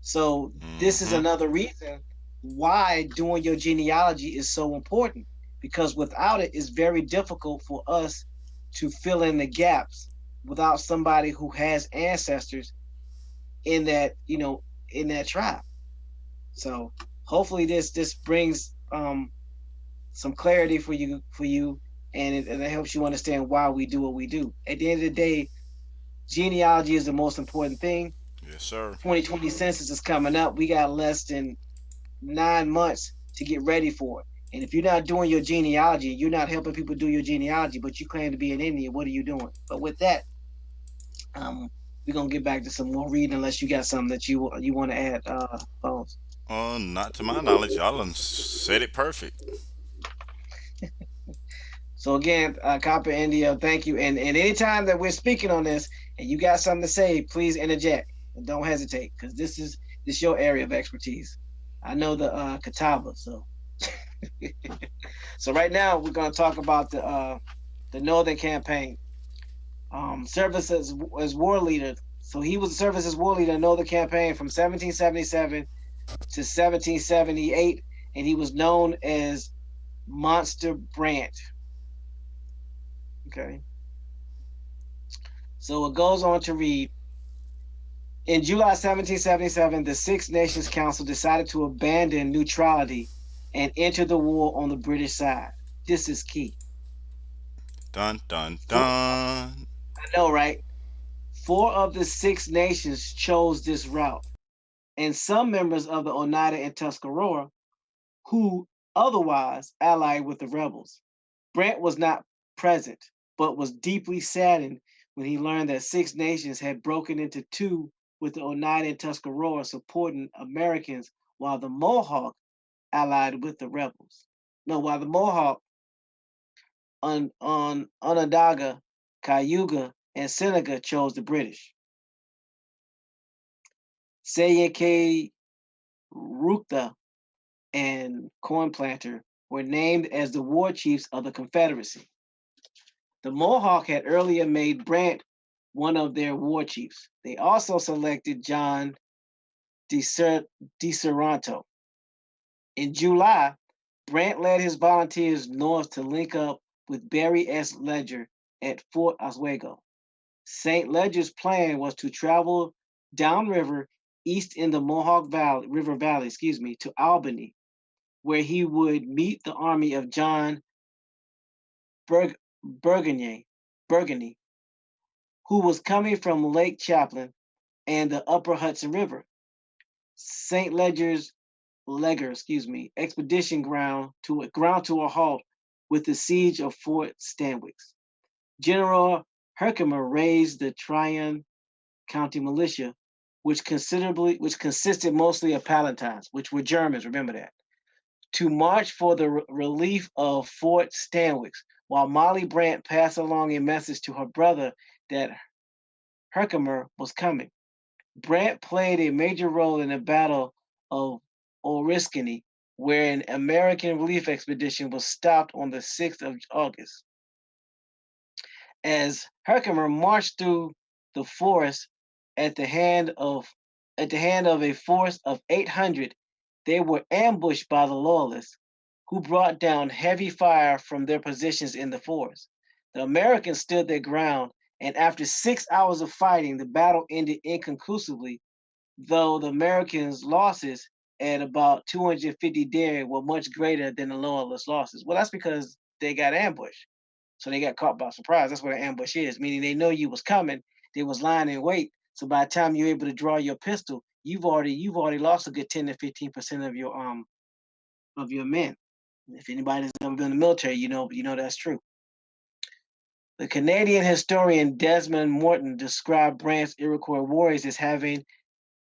S1: So this is
S2: Mm-hmm.
S1: another reason why doing your genealogy is so important, because without it, it's very difficult for us to fill in the gaps without somebody who has ancestors in that tribe. So hopefully this brings some clarity for you, and it helps you understand why we do what we do. At the end of the day, genealogy is the most important thing.
S2: Yes, sir.
S1: 2020 census is coming up. We got less than 9 months to get ready for it. And if you're not doing your genealogy, you're not helping people do your genealogy, but you claim to be an Indian, what are you doing? But with that, we're gonna get back to some more reading unless you got something that you want to add, Bones.
S2: Not to my knowledge. Y'all done said it perfect.
S1: So again, Copper India, thank you. And anytime that we're speaking on this and you got something to say, please interject and don't hesitate because this your area of expertise. I know the Catawba, so so right now we're going to talk about the Northern Campaign. Service as war leader. So he was service as war leader in Northern Campaign from 1777 to 1778, and he was known as Monster Brant. Okay. So it goes on to read, in July 1777, the Six Nations Council decided to abandon neutrality and enter the war on the British side. This is key.
S2: Dun dun
S1: Four,
S2: dun.
S1: I know, right? Four of the six nations chose this route, and some members of the Oneida and Tuscarora who otherwise allied with the rebels. Brant was not present, but was deeply saddened when he learned that six nations had broken into two, with the Oneida and Tuscarora supporting Americans while the Mohawk allied with the rebels. No, while the Mohawk on Onondaga, Cayuga, and Seneca chose the British. Sayake Rukta and Cornplanter were named as the war chiefs of the Confederacy. The Mohawk had earlier made Brant one of their war chiefs. They also selected John DiSeranto. In July, Brant led his volunteers north to link up with Barry S. Ledger at Fort Oswego. St. Ledger's plan was to travel downriver east in the Mohawk Valley, River Valley, to Albany, where he would meet the army of John Burg- Burgundy, who was coming from Lake Champlain and the Upper Hudson River. St. Expedition ground to a halt with the siege of Fort Stanwix. General Herkimer raised the Tryon County militia, which consisted mostly of Palatines, which were Germans, remember that, to march for the relief of Fort Stanwix, while Molly Brant passed along a message to her brother that Herkimer was coming. Brant played a major role in the Battle of Oriskany, where an American relief expedition was stopped on the 6th of August. As Herkimer marched through the forest at the hand of a force of 800, they were ambushed by the Loyalists, who brought down heavy fire from their positions in the forest. The Americans stood their ground, and after 6 hours of fighting, the battle ended inconclusively, though the Americans' losses at about 250 dead were much greater than the Loyalist losses. Well, that's because they got ambushed. So they got caught by surprise. That's what an ambush is, meaning they know you was coming. They was lying in wait. So by the time you're able to draw your pistol, you've already lost a good 10 to 15% of your men. If anybody's ever been in the military, you know that's true. The Canadian historian Desmond Morton described Brant's Iroquois warriors as having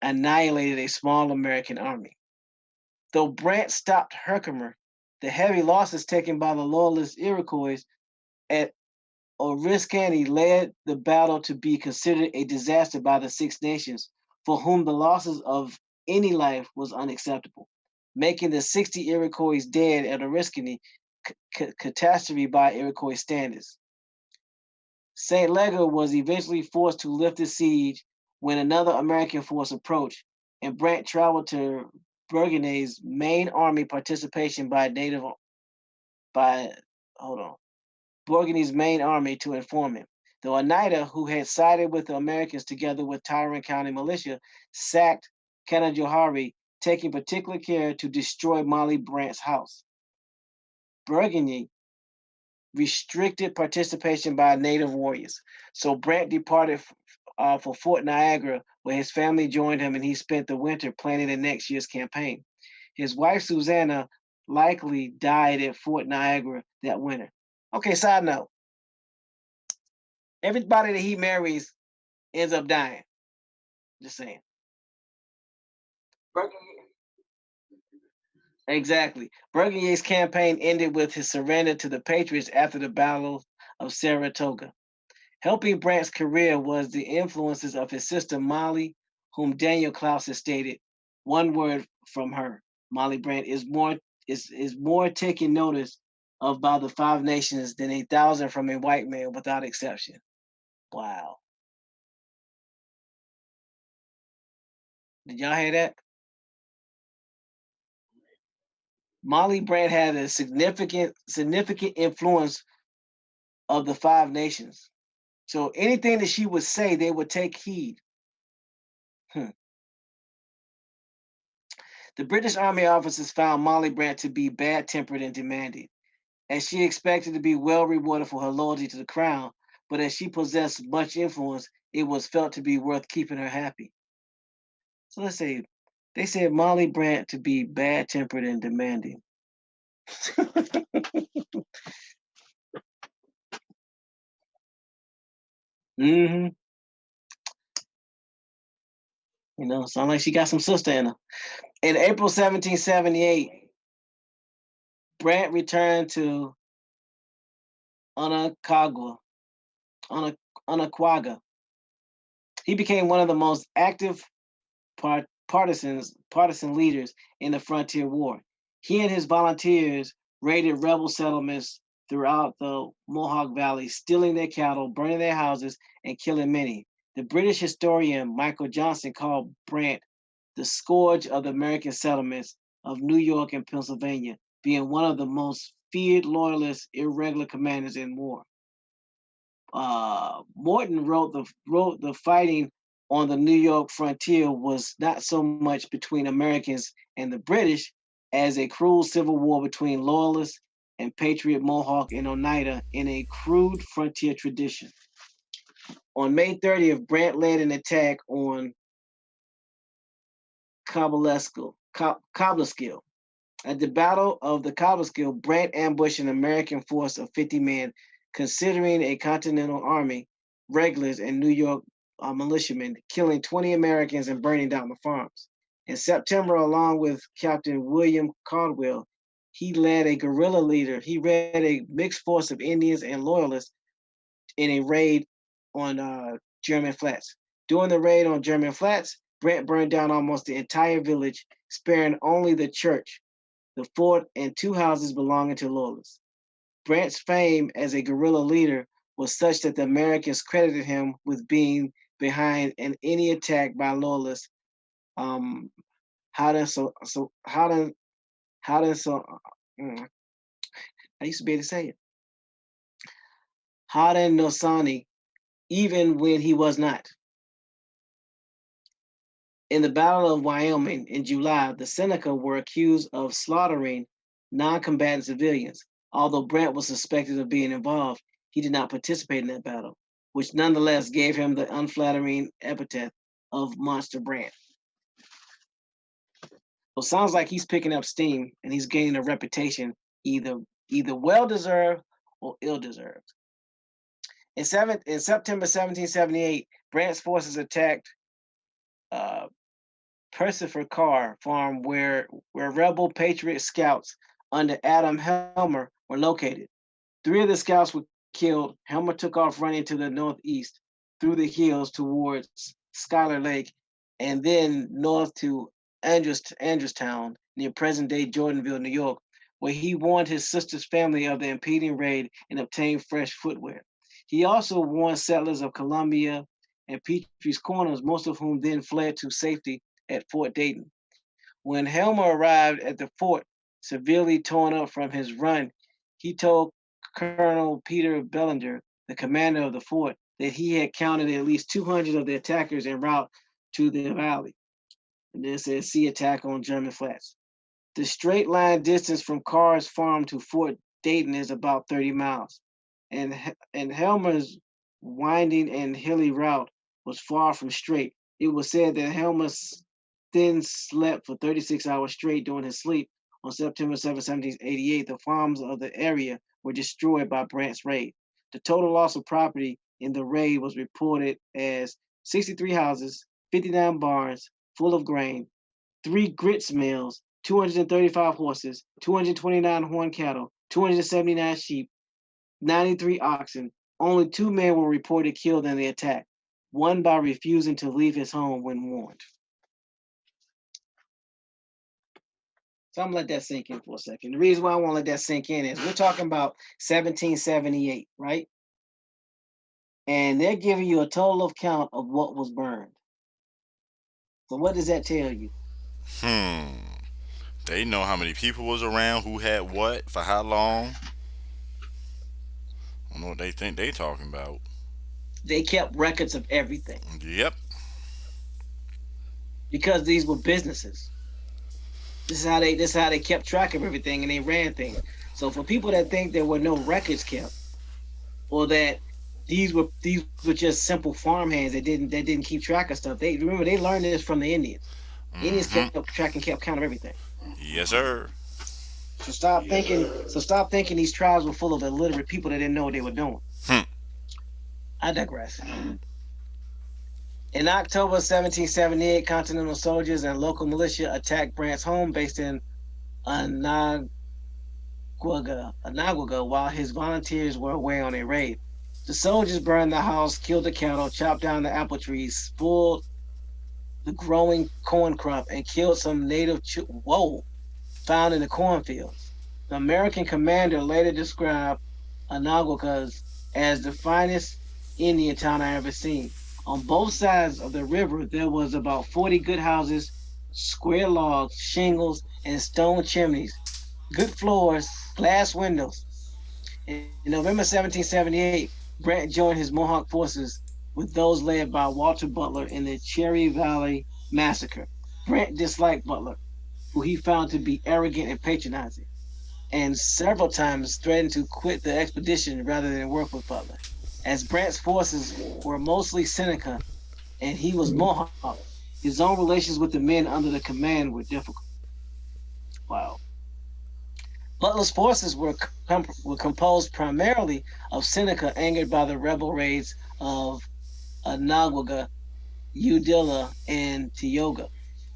S1: annihilated a small American army. Though Brant stopped Herkimer, the heavy losses taken by the Loyalist Iroquois at Oriskany led the battle to be considered a disaster by the Six Nations, for whom the losses of any life was unacceptable, making the 60 Iroquois dead at Oriskany catastrophe by Iroquois standards. St. Leger was eventually forced to lift the siege when another American force approached, and Brant traveled to Burgundy's main army participation by hold on Burgundy's main army to inform him. The Oneida, who had sided with the Americans together with Tyrone County militia, sacked Canajoharie, taking particular care to destroy Molly Brant's house. Burgundy restricted participation by native warriors. So Brant departed for Fort Niagara, where his family joined him, and he spent the winter planning the next year's campaign. His wife, Susanna, likely died at Fort Niagara that winter. Okay, side note, everybody that he marries ends up dying. Just saying. Exactly. Bergenier's campaign ended with his surrender to the Patriots after the Battle of Saratoga. Helping Brant's career was the influences of his sister Molly, whom Daniel Klaus has stated. One word from her, Molly Brant is more taken notice of by the Five Nations than 1,000 from a white man without exception. Wow. Did y'all hear that? Molly Brant had a significant influence of the Five Nations. So anything that she would say, they would take heed. Hmm. The British Army officers found Molly Brant to be bad tempered and demanding. as she expected to be well rewarded for her loyalty to the crown, but as she possessed much influence, it was felt to be worth keeping her happy. So let's say they said Molly Brant to be bad tempered and demanding. hmm sound like she got some sister in her. In April 1778, Brant returned to Onondaga, Onondaga. He became one of the most active partisan leaders in the frontier war. He and his volunteers raided rebel settlements throughout the Mohawk Valley, stealing their cattle, burning their houses, and killing many. The British historian Michael Johnson called Brant the scourge of the American settlements of New York and Pennsylvania, being one of the most feared loyalist irregular commanders in war. Morton wrote the fighting on the New York frontier was not so much between Americans and the British as a cruel civil war between loyalists and patriot Mohawk and Oneida in a crude frontier tradition. On May 30th, Brant led an attack on Cobleskill. At the Battle of the Cobleskill, Brant ambushed an American force of 50 men, considering a Continental Army, regulars, and New York militiamen, killing 20 Americans and burning down the farms. In September, along with Captain William Caldwell, he led a mixed force of Indians and Loyalists in a raid on German Flats. During the raid on German Flats, Brant burned down almost the entire village, sparing only the church, the fort, and two houses belonging to loyalists. Brant's fame as a guerrilla leader was such that the Americans credited him with being behind any attack by loyalists. Um, Howden, so Howden, so I used to be able to say it. Howden Nosani, even when he was not. In the Battle of Wyoming in July, the Seneca were accused of slaughtering non-combatant civilians. Although Brant was suspected of being involved, he did not participate in that battle, which nonetheless gave him the unflattering epithet of Monster Brant. So it sounds like he's picking up steam and he's gaining a reputation either well deserved or ill deserved. In September 1778, Brant's forces attacked uh, Persifer Carr farm where rebel patriot scouts under Adam Helmer were located. Three of the scouts were killed. Helmer took off running to the northeast through the hills towards Schuyler Lake and then north to Andrewstown near present-day Jordanville, New York, where he warned his sister's family of the impending raid and obtained fresh footwear. He also warned settlers of Columbia and Petrie's Corners, most of whom then fled to safety at Fort Dayton. When Helmer arrived at the fort, severely torn up from his run, he told Colonel Peter Bellinger, the commander of the fort, that he had counted at least 200 of the attackers en route to the valley. And then says, see attack on German Flats. The straight line distance from Carr's farm to Fort Dayton is about 30 miles, and Helmer's winding and hilly route was far from straight. It was said that Helmer then slept for 36 hours straight during his sleep. On September 7, 1788, the farms of the area were destroyed by Brant's raid. The total loss of property in the raid was reported as 63 houses, 59 barns full of grain, 3 grits mills, 235 horses, 229 horn cattle, 279 sheep, 93 oxen. Only 2 men were reported killed in the attack, one by refusing to leave his home when warned. So I'm gonna let that sink in for a second. The reason why I want to let that sink in is we're talking about 1778, right? And they're giving you a total of count of what was burned. So what does that tell you?
S2: Hmm. They know how many people was around, who had what, for how long. I don't know what they think they talking about.
S1: They kept records of everything
S2: Yep.
S1: because these were businesses. This is how they kept track of everything and they ran things. So for people that think there were no records kept, or that these were just simple farmhands that didn't keep track of stuff, they remember they learned this from the Indians. Indians
S2: Mm-hmm.
S1: kept track and kept count of everything.
S2: Yes, sir.
S1: So stop thinking these tribes were full of illiterate people that didn't know what they were doing.
S2: Hmm.
S1: I digress. In October 1778, Continental soldiers and local militia attacked Brant's home based in Anagwaga, while his volunteers were away on a raid. The soldiers burned the house, killed the cattle, chopped down the apple trees, spoiled the growing corn crop, and killed some native found in the cornfields. The American commander later described Anagwakas as the finest Indian town I ever seen. On both sides of the river, there was about 40 good houses, square logs, shingles, and stone chimneys, good floors, glass windows. In November 1778, Brant joined his Mohawk forces with those led by Walter Butler in the Cherry Valley Massacre. Brant disliked Butler, who he found to be arrogant and patronizing, and several times threatened to quit the expedition rather than work with Butler. As Brant's forces were mostly Seneca and he was Mohawk, his own relations with the men under the command were difficult. Wow. Butler's forces were composed primarily of Seneca angered by the rebel raids of Anagwaga, Udilla, and Tioga,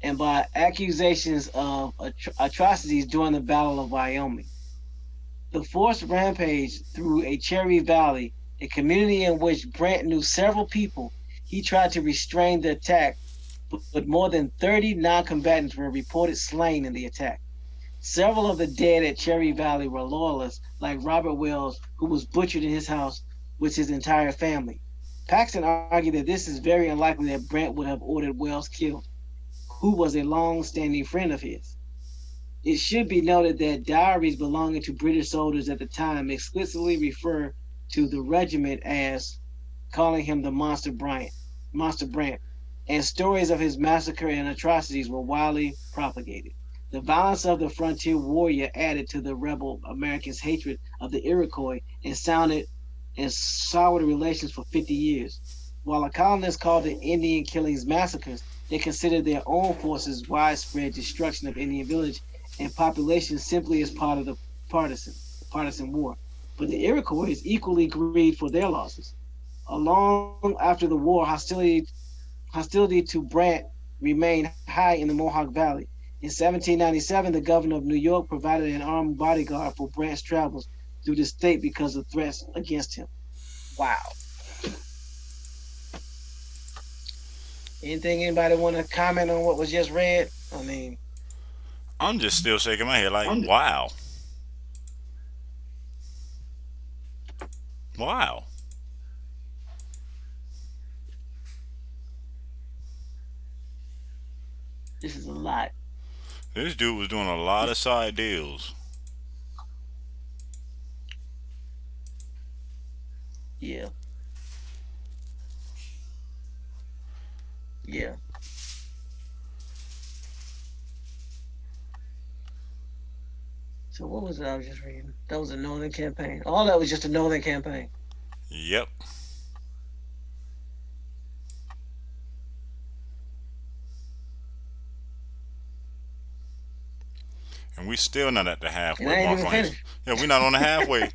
S1: and by accusations of atrocities during the Battle of Wyoming. The force rampaged through a Cherry Valley, a community in which Brant knew several people. He tried to restrain the attack, but more than 30 non-combatants were reported slain in the attack. Several of the dead at Cherry Valley were loyalists, like Robert Wells, who was butchered in his house with his entire family. Paxton argued that this is very unlikely that Brant would have ordered Wells killed, who was a long-standing friend of his. It should be noted that diaries belonging to British soldiers at the time explicitly refer to the regiment as calling him the Monster Brant, and stories of his massacre and atrocities were widely propagated. The violence of the frontier warrior added to the rebel Americans' hatred of the Iroquois and soured relations for 50 years. While the colonists called the Indian killings massacres, they considered their own forces' widespread destruction of Indian village and population simply as part of the partisan war. But the Iroquois equally grieved for their losses. Long after the war, hostility to Brant remained high in the Mohawk Valley. In 1797, the governor of New York provided an armed bodyguard for Brant's travels through the state because of threats against him. Wow. Anything anybody want to comment on what was just read? I mean,
S2: I'm just still shaking my head like, wow, wow.
S1: this is a lot.
S2: This dude was doing a lot of side deals.
S1: Yeah, yeah. So what was it I was just reading? That was a Northern campaign. All that was just a Northern campaign.
S2: Yep. And we still not at the
S1: And
S2: halfway
S1: I ain't
S2: mark
S1: even
S2: on his.
S1: finished.
S2: Yeah, we not on the halfway.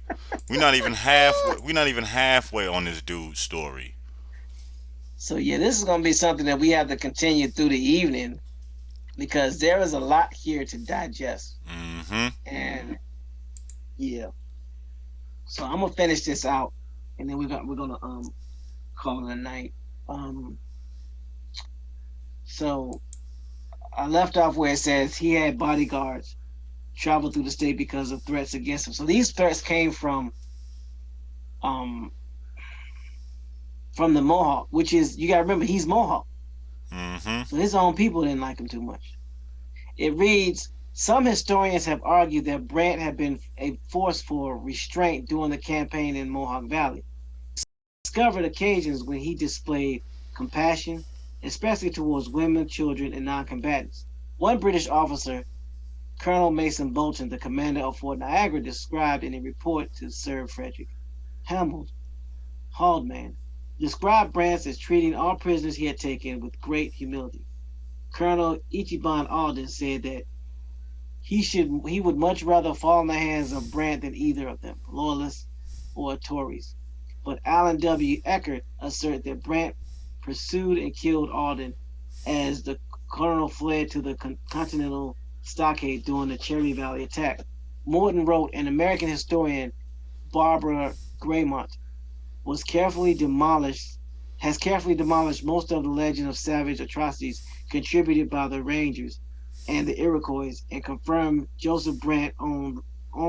S2: We not even halfway. We not even halfway on this dude's story.
S1: So yeah, this is gonna be something that we have to continue through the evening because there is a lot here to digest.
S2: Mm-hmm.
S1: And yeah, so I'm gonna finish this out, and then we're gonna call it a night. Um, so I left off where it says he had bodyguards travel through the state because of threats against him. So these threats came um from the Mohawk, which is you gotta remember he's Mohawk.
S2: Mm-hmm.
S1: So his own people didn't like him too much. It reads some historians have argued that Brant had been a force for restraint during the campaign in Mohawk Valley. Discovered occasions when he displayed compassion, especially towards women, children, and non combatants. One British officer Colonel Mason Bolton, the commander of Fort Niagara, described in a report to Sir Frederick Hambold Haldeman, described Brant as treating all prisoners he had taken with great humility. Colonel Ichiban Alden said that he would much rather fall in the hands of Brant than either of them, loyalists or Tories. But Alan W. Eckert asserted that Brant pursued and killed Alden as the colonel fled to the Continental Stockade during the Cherry Valley attack. Morton wrote, an American historian, Barbara Graymont, was carefully demolished has carefully demolished most of the legend of savage atrocities contributed by the Rangers and the Iroquois and confirmed Joseph Brant's own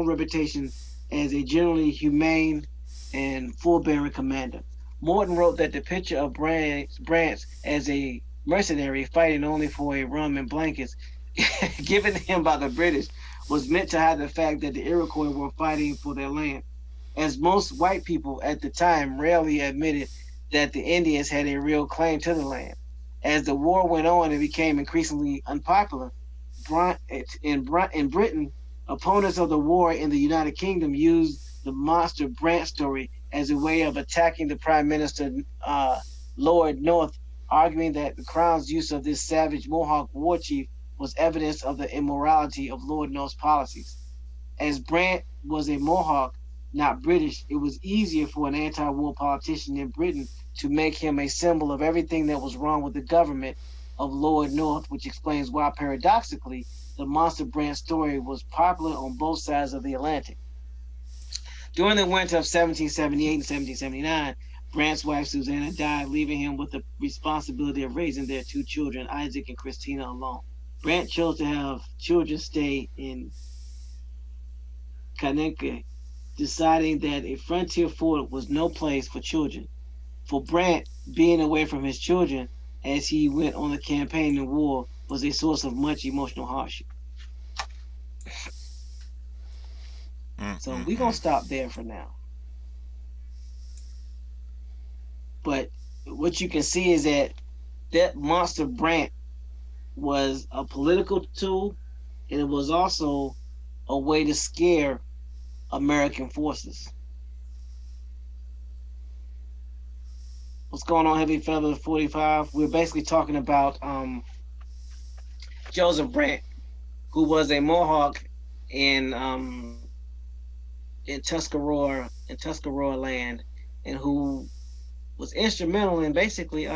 S1: reputation as a generally humane and forbearing commander. Morton wrote that the picture of Brant as a mercenary fighting only for a rum and blankets given to him by the British was meant to hide the fact that the Iroquois were fighting for their land, as most white people at the time rarely admitted that the Indians had a real claim to the land. As the war went on and became increasingly unpopular, in Britain, opponents of the war in the United Kingdom used the Monster Brant story as a way of attacking the Prime Minister, Lord North, arguing that the Crown's use of this savage Mohawk war chief was evidence of the immorality of Lord North's policies. As Brant was a Mohawk, not British, it was easier for an anti war politician in Britain to make him a symbol of everything that was wrong with the government of Lord North, which explains why, paradoxically, the Monster Brant story was popular on both sides of the Atlantic. During the winter of 1778 and 1779, Brant's wife Susanna died, leaving him with the responsibility of raising their two children, Isaac and Christina, alone. Brant chose to have children stay in Kaneke, deciding that a frontier fort was no place for children. For Brant, being away from his children as he went on the campaign and war was a source of much emotional hardship. So we're going to stop there for now. But what you can see is that Monster Brant was a political tool, and it was also a way to scare American forces. What's going on, Heavy Feather 45? We're basically talking about Joseph Brant, who was a Mohawk in Tuscarora land, and who was instrumental in basically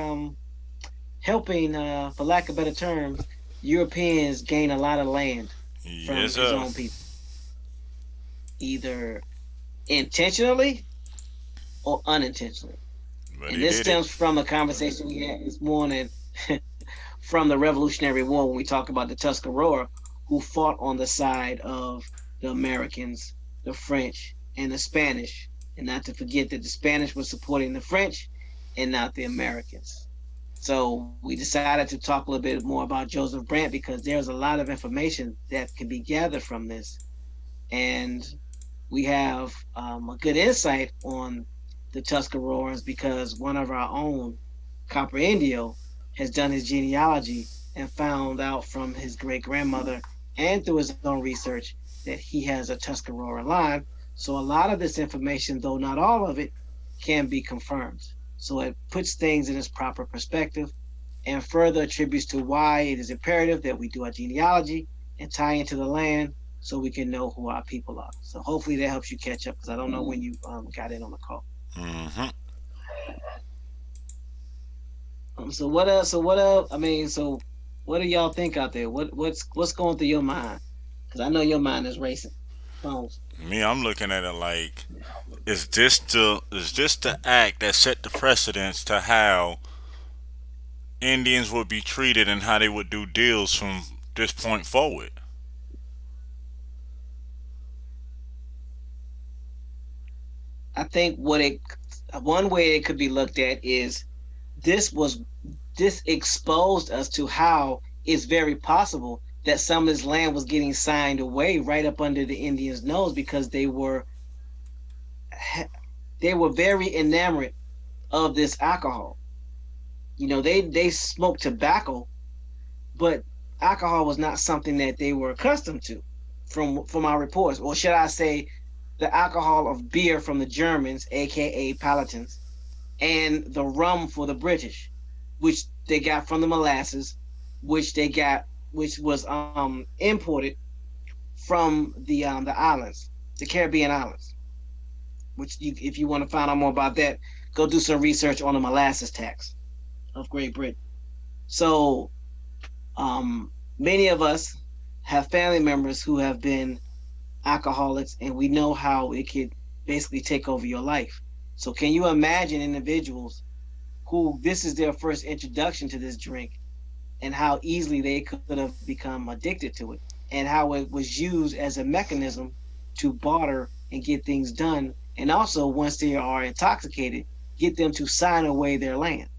S1: helping, for lack of better terms, Europeans gain a lot of land from his own people, either intentionally or unintentionally.
S2: But
S1: and this stems from a conversation we had this morning from the Revolutionary War when we talk about the Tuscarora, who fought on the side of the Americans, the French, and the Spanish. And not to forget that the Spanish were supporting the French and not the Americans. So we decided to talk a little bit more about Joseph Brant because there's a lot of information that can be gathered from this. And we have a good insight on the Tuscaroras because one of our own, Copper Indio, has done his genealogy and found out from his great-grandmother and through his own research that he has a Tuscarora line. So a lot of this information, though not all of it, can be confirmed. So it puts things in its proper perspective and further attributes to why it is imperative that we do our genealogy and tie into the land so we can know who our people are. So hopefully that helps you catch up because I don't know when you got in on the call.
S2: Mm-hmm.
S1: So what else? I mean, so what do y'all think out there? What's going through your mind? Because I know your mind is racing. Bones.
S2: Me, I'm looking at it like, is this the act that set the precedence to how Indians would be treated and how they would do deals from this point forward?
S1: I think one way it could be looked at is this was this exposed us to how it's very possible that some of this land was getting signed away right up under the Indians' nose because they were very enamored of this alcohol. You know, they smoked tobacco, but alcohol was not something that they were accustomed to. from our reports, or should I say, the alcohol of beer from the Germans, aka Palatins, and the rum for the British, which they got from the molasses, which was imported from the islands, the Caribbean islands. If you want to find out more about that, go do some research on the molasses tax of Great Britain. So many of us have family members who have been alcoholics, and we know how it could basically take over your life. So, can you imagine individuals who this is their first introduction to this drink, and how easily they could have become addicted to it, and how it was used as a mechanism to barter and get things done, and also once they are intoxicated, get them to sign away their land,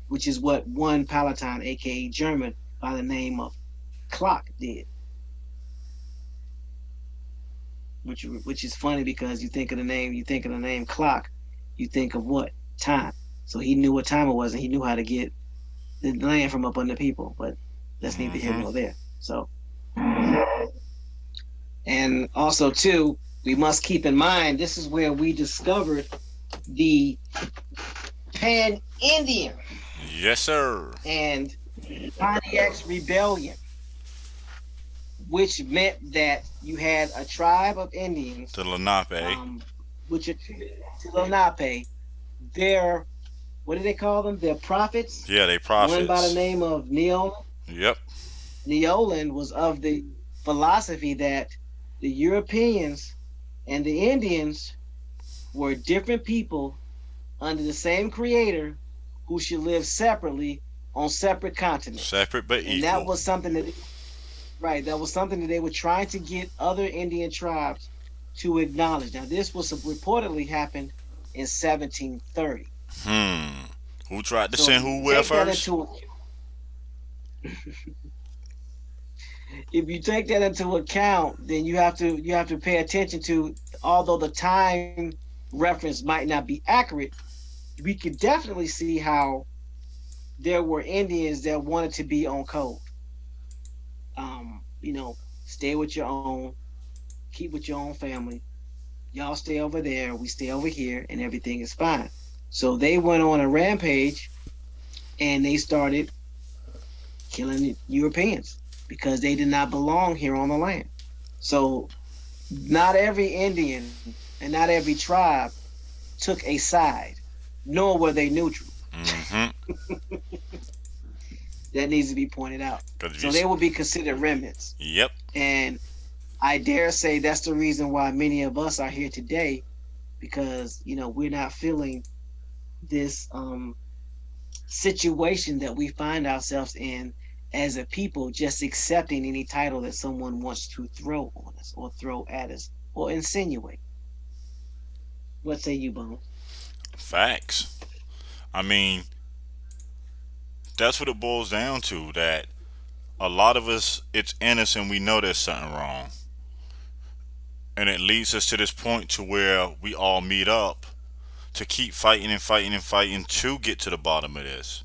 S1: which is what one Palatine, aka German, by the name of Clock did. Which is funny because you think of the name Clock, you think of what? Time. So he knew what time it was, and he knew how to get the land from up under people. But that's neither here
S2: Mm-hmm.
S1: nor there. So, and also too, we must keep in mind this is where we discovered the Pan Indian
S2: Yes, sir.
S1: and Pontiac's rebellion, which meant that you had a tribe of Indians,
S2: The Lenape.
S1: which are to Lenape. Their, what do they call them? Their prophets.
S2: Yeah, they
S1: One by the
S2: prophets.
S1: name of Neol.
S2: Yep.
S1: Neolin was of the philosophy that the Europeans and the Indians were different people under the same creator who should live separately on separate continents.
S2: Separate but
S1: And that
S2: equal.
S1: was something that, right, that was something that they were trying to get other Indian tribes to acknowledge. Now, this was reportedly happened in 1730.
S2: Hmm. Who tried to
S1: So if
S2: send
S1: you
S2: who where
S1: take that
S2: first?
S1: into if you take that into account, then you have to pay attention to, although the time reference might not be accurate, we could definitely see how there were Indians that wanted to be on code. Stay with your own, keep with your own family. Y'all stay over there, we stay over here, and everything is fine. So they went on a rampage and they started killing Europeans because they did not belong here on the land. So not every Indian and not every tribe took a side, nor were they neutral.
S2: Mm-hmm.
S1: That needs to be pointed out.
S2: Cause if you,
S1: So they will be considered remnants.
S2: yep.
S1: And I dare say that's the reason why many of us are here today, because we're not feeling this situation that we find ourselves in as a people, just accepting any title that someone wants to throw on us or throw at us or insinuate. What say you, Bones?
S2: Facts. I mean, that's what it boils down to. That a lot of us, it's innocent. We know there's something wrong, and it leads us to this point to where we all meet up to keep fighting and fighting and fighting to get to the bottom of this.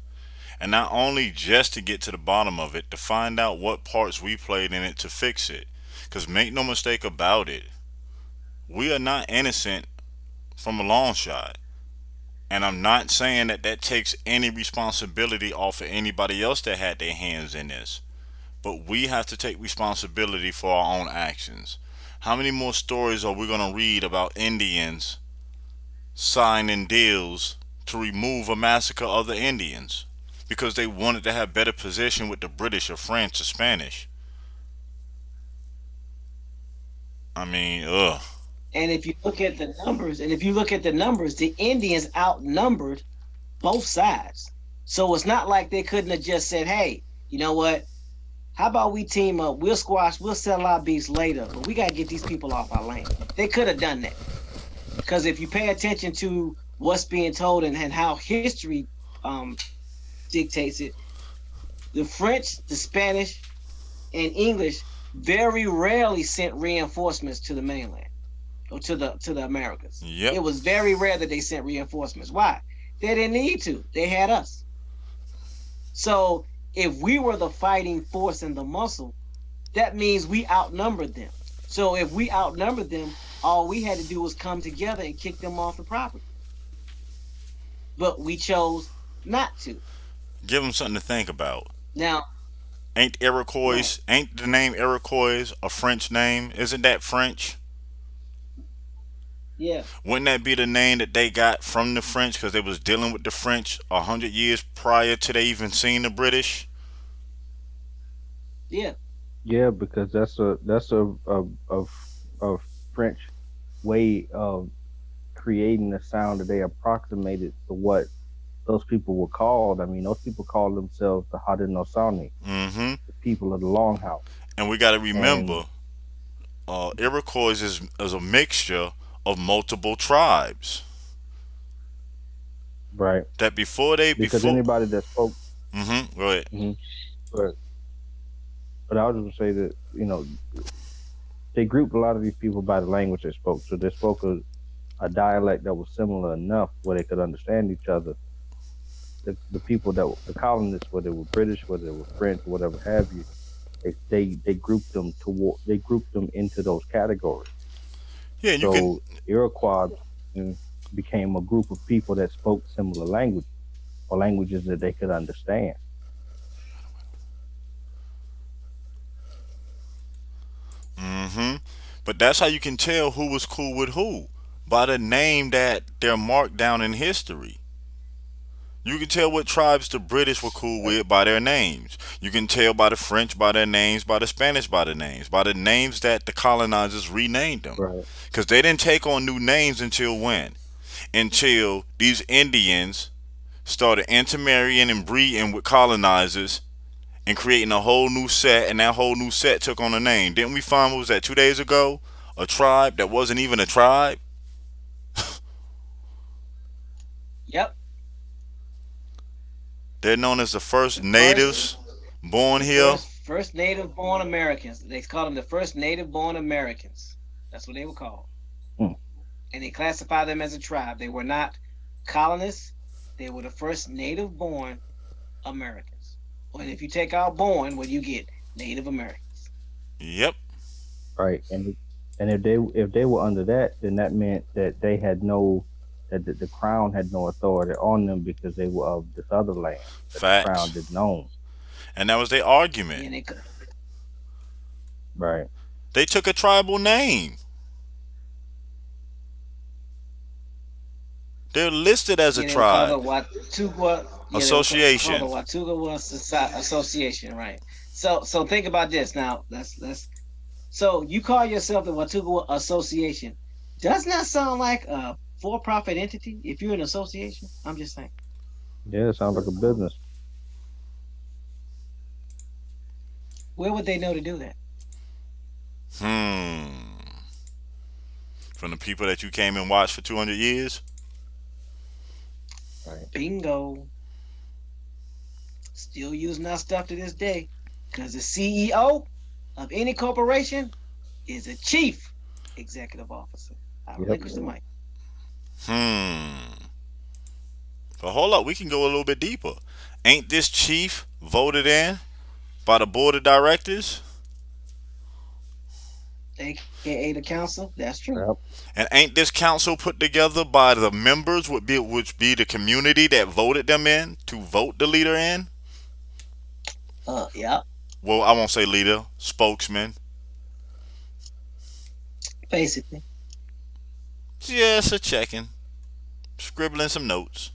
S2: And not only just to get to the bottom of it, to find out what parts we played in it to fix it. Because make no mistake about it, we are not innocent from a long shot. And I'm not saying that that takes any responsibility off of anybody else that had their hands in this. But we have to take responsibility for our own actions. How many more stories are we going to read about Indians signing deals to remove a massacre of the Indians because they wanted to have better position with the British or French or Spanish? I mean, ugh.
S1: And if you look at the numbers, the Indians outnumbered both sides. So it's not like they couldn't have just said, "Hey, you know what? How about we team up? We'll settle our beefs later, but we got to get these people off our land." They could have done that. Because if you pay attention to what's being told and how history um, dictates it, the French, the Spanish, and English very rarely sent reinforcements to the mainland or to the Americas.
S2: Yep.
S1: It was very rare that they sent reinforcements. Why? They didn't need to. They had us. So if we were the fighting force and the muscle, that means we outnumbered them. So if we outnumbered them, all we had to do was come together and kick them off the property. But we chose not to.
S2: Give them something to think about.
S1: Now,
S2: Ain't
S1: right?
S2: Iroquois? Ain't the name Iroquois a French name? Isn't that French?
S1: Yeah,
S2: Wouldn't that be the name that they got from the French because they was dealing with the French 100 years prior to they even seen the British?
S1: yeah,
S3: Yeah, because a French way of creating a sound that they approximated to what those people were called. I mean, those people called themselves the Haudenosaunee,
S2: Mm-hmm.
S3: the people of the Longhouse.
S2: And we got to
S3: And
S2: remember, Iroquois is a mixture of multiple tribes.
S3: right,
S2: That before they
S3: because
S2: before.
S3: anybody that spoke,
S2: Mm-hmm. Go ahead.
S3: hmm but but I was just gonna say that they grouped a lot of these people by the language they spoke. So they spoke a dialect that was similar enough where they could understand each other. The people the colonists, whether they were British, whether they were French, whatever have you, they grouped them into those categories.
S2: Yeah, and you can.
S3: So Iroquois mm, became a group of people that spoke similar languages or languages that they could understand.
S2: Mm-hmm. But that's how you can tell who was cool with who by the name that they're marked down in history. You can tell what tribes the British were cool
S1: right,
S2: with by their names. You can tell by the French by their names, by the Spanish by the names, by the names that the colonizers renamed them.
S3: Right.
S2: Because they didn't take on new names until when? Until these Indians started intermarrying and breeding with colonizers and creating a whole new set, and that whole new set took on a name. Didn't we find, what was that, 2 days ago? A tribe that wasn't even a tribe?
S1: yep.
S2: They're known as the first
S1: The first,
S2: natives born
S1: the
S2: here.
S1: first native born Americans. They called them the first native born Americans. That's what they were called,
S3: Hmm.
S1: and they classified them as a tribe. They were not colonists. They were the first native born Americans. And if you take out born, what do you get? Native Americans.
S2: Yep,
S3: Right. And if they were under that, then that meant that they had no that the crown had no authority on them because they were of this other land that the crown
S2: facts.
S3: didn't own.
S2: And that was their argument.
S1: Yeah, they
S3: Right.
S2: They took a tribal name. They're listed as a
S1: yeah, they were called the
S2: tribe.
S1: Watauga. Yeah, they were called the
S2: Association.
S1: Watauga Association, right? So think about this now. Let's. So you call yourself the Watauga Association? Doesn't that sound like a for-profit entity? If you're an association, I'm just saying.
S3: Yeah, it sounds like a business.
S1: Where would they know to do that?
S2: Hmm. From the people that you came and watched for 200 years?
S3: Right.
S1: Bingo. Still using our stuff to this day. Because the CEO of any corporation is a chief executive officer. I
S3: Yep.
S1: relinquish the mic.
S2: Hmm. But hold up, we can go a little bit deeper. Ain't this chief voted in by the board of directors?
S1: AKA the council. That's true.
S3: Yep.
S2: And ain't this council put together by the members, which be the community that voted them in to vote the leader in?
S1: Yeah,
S2: Well, I won't say leader, spokesman.
S1: basically.
S2: Just a checking, scribbling some notes.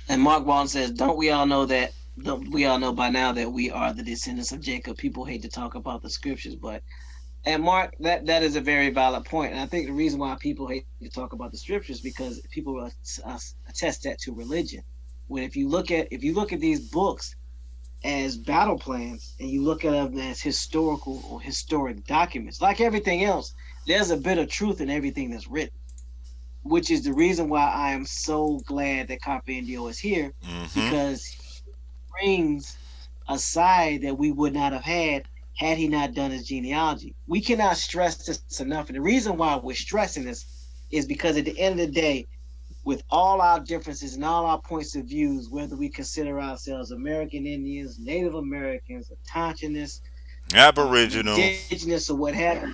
S1: And Mark Walton says, "Don't we all know that? Don't we all know by now that we are the descendants of Jacob?" People hate to talk about the scriptures, but and Mark, that is a very valid point. And I think the reason why people hate to talk about the scriptures because people will attest that to religion. When if you look at these books as battle plans and you look at them as historical or historic documents, like everything else, there's a bit of truth in everything that's written, which is the reason why I am so glad that Carpendio is here
S2: Mm-hmm.
S1: because he brings a side that we would not have had he not done his genealogy. We cannot stress this enough. And the reason why we're stressing this is because at the end of the day, with all our differences and all our points of views, whether we consider ourselves American Indians, Native Americans, Autochthonous,
S2: Aboriginal.
S1: indigenous, or what have you.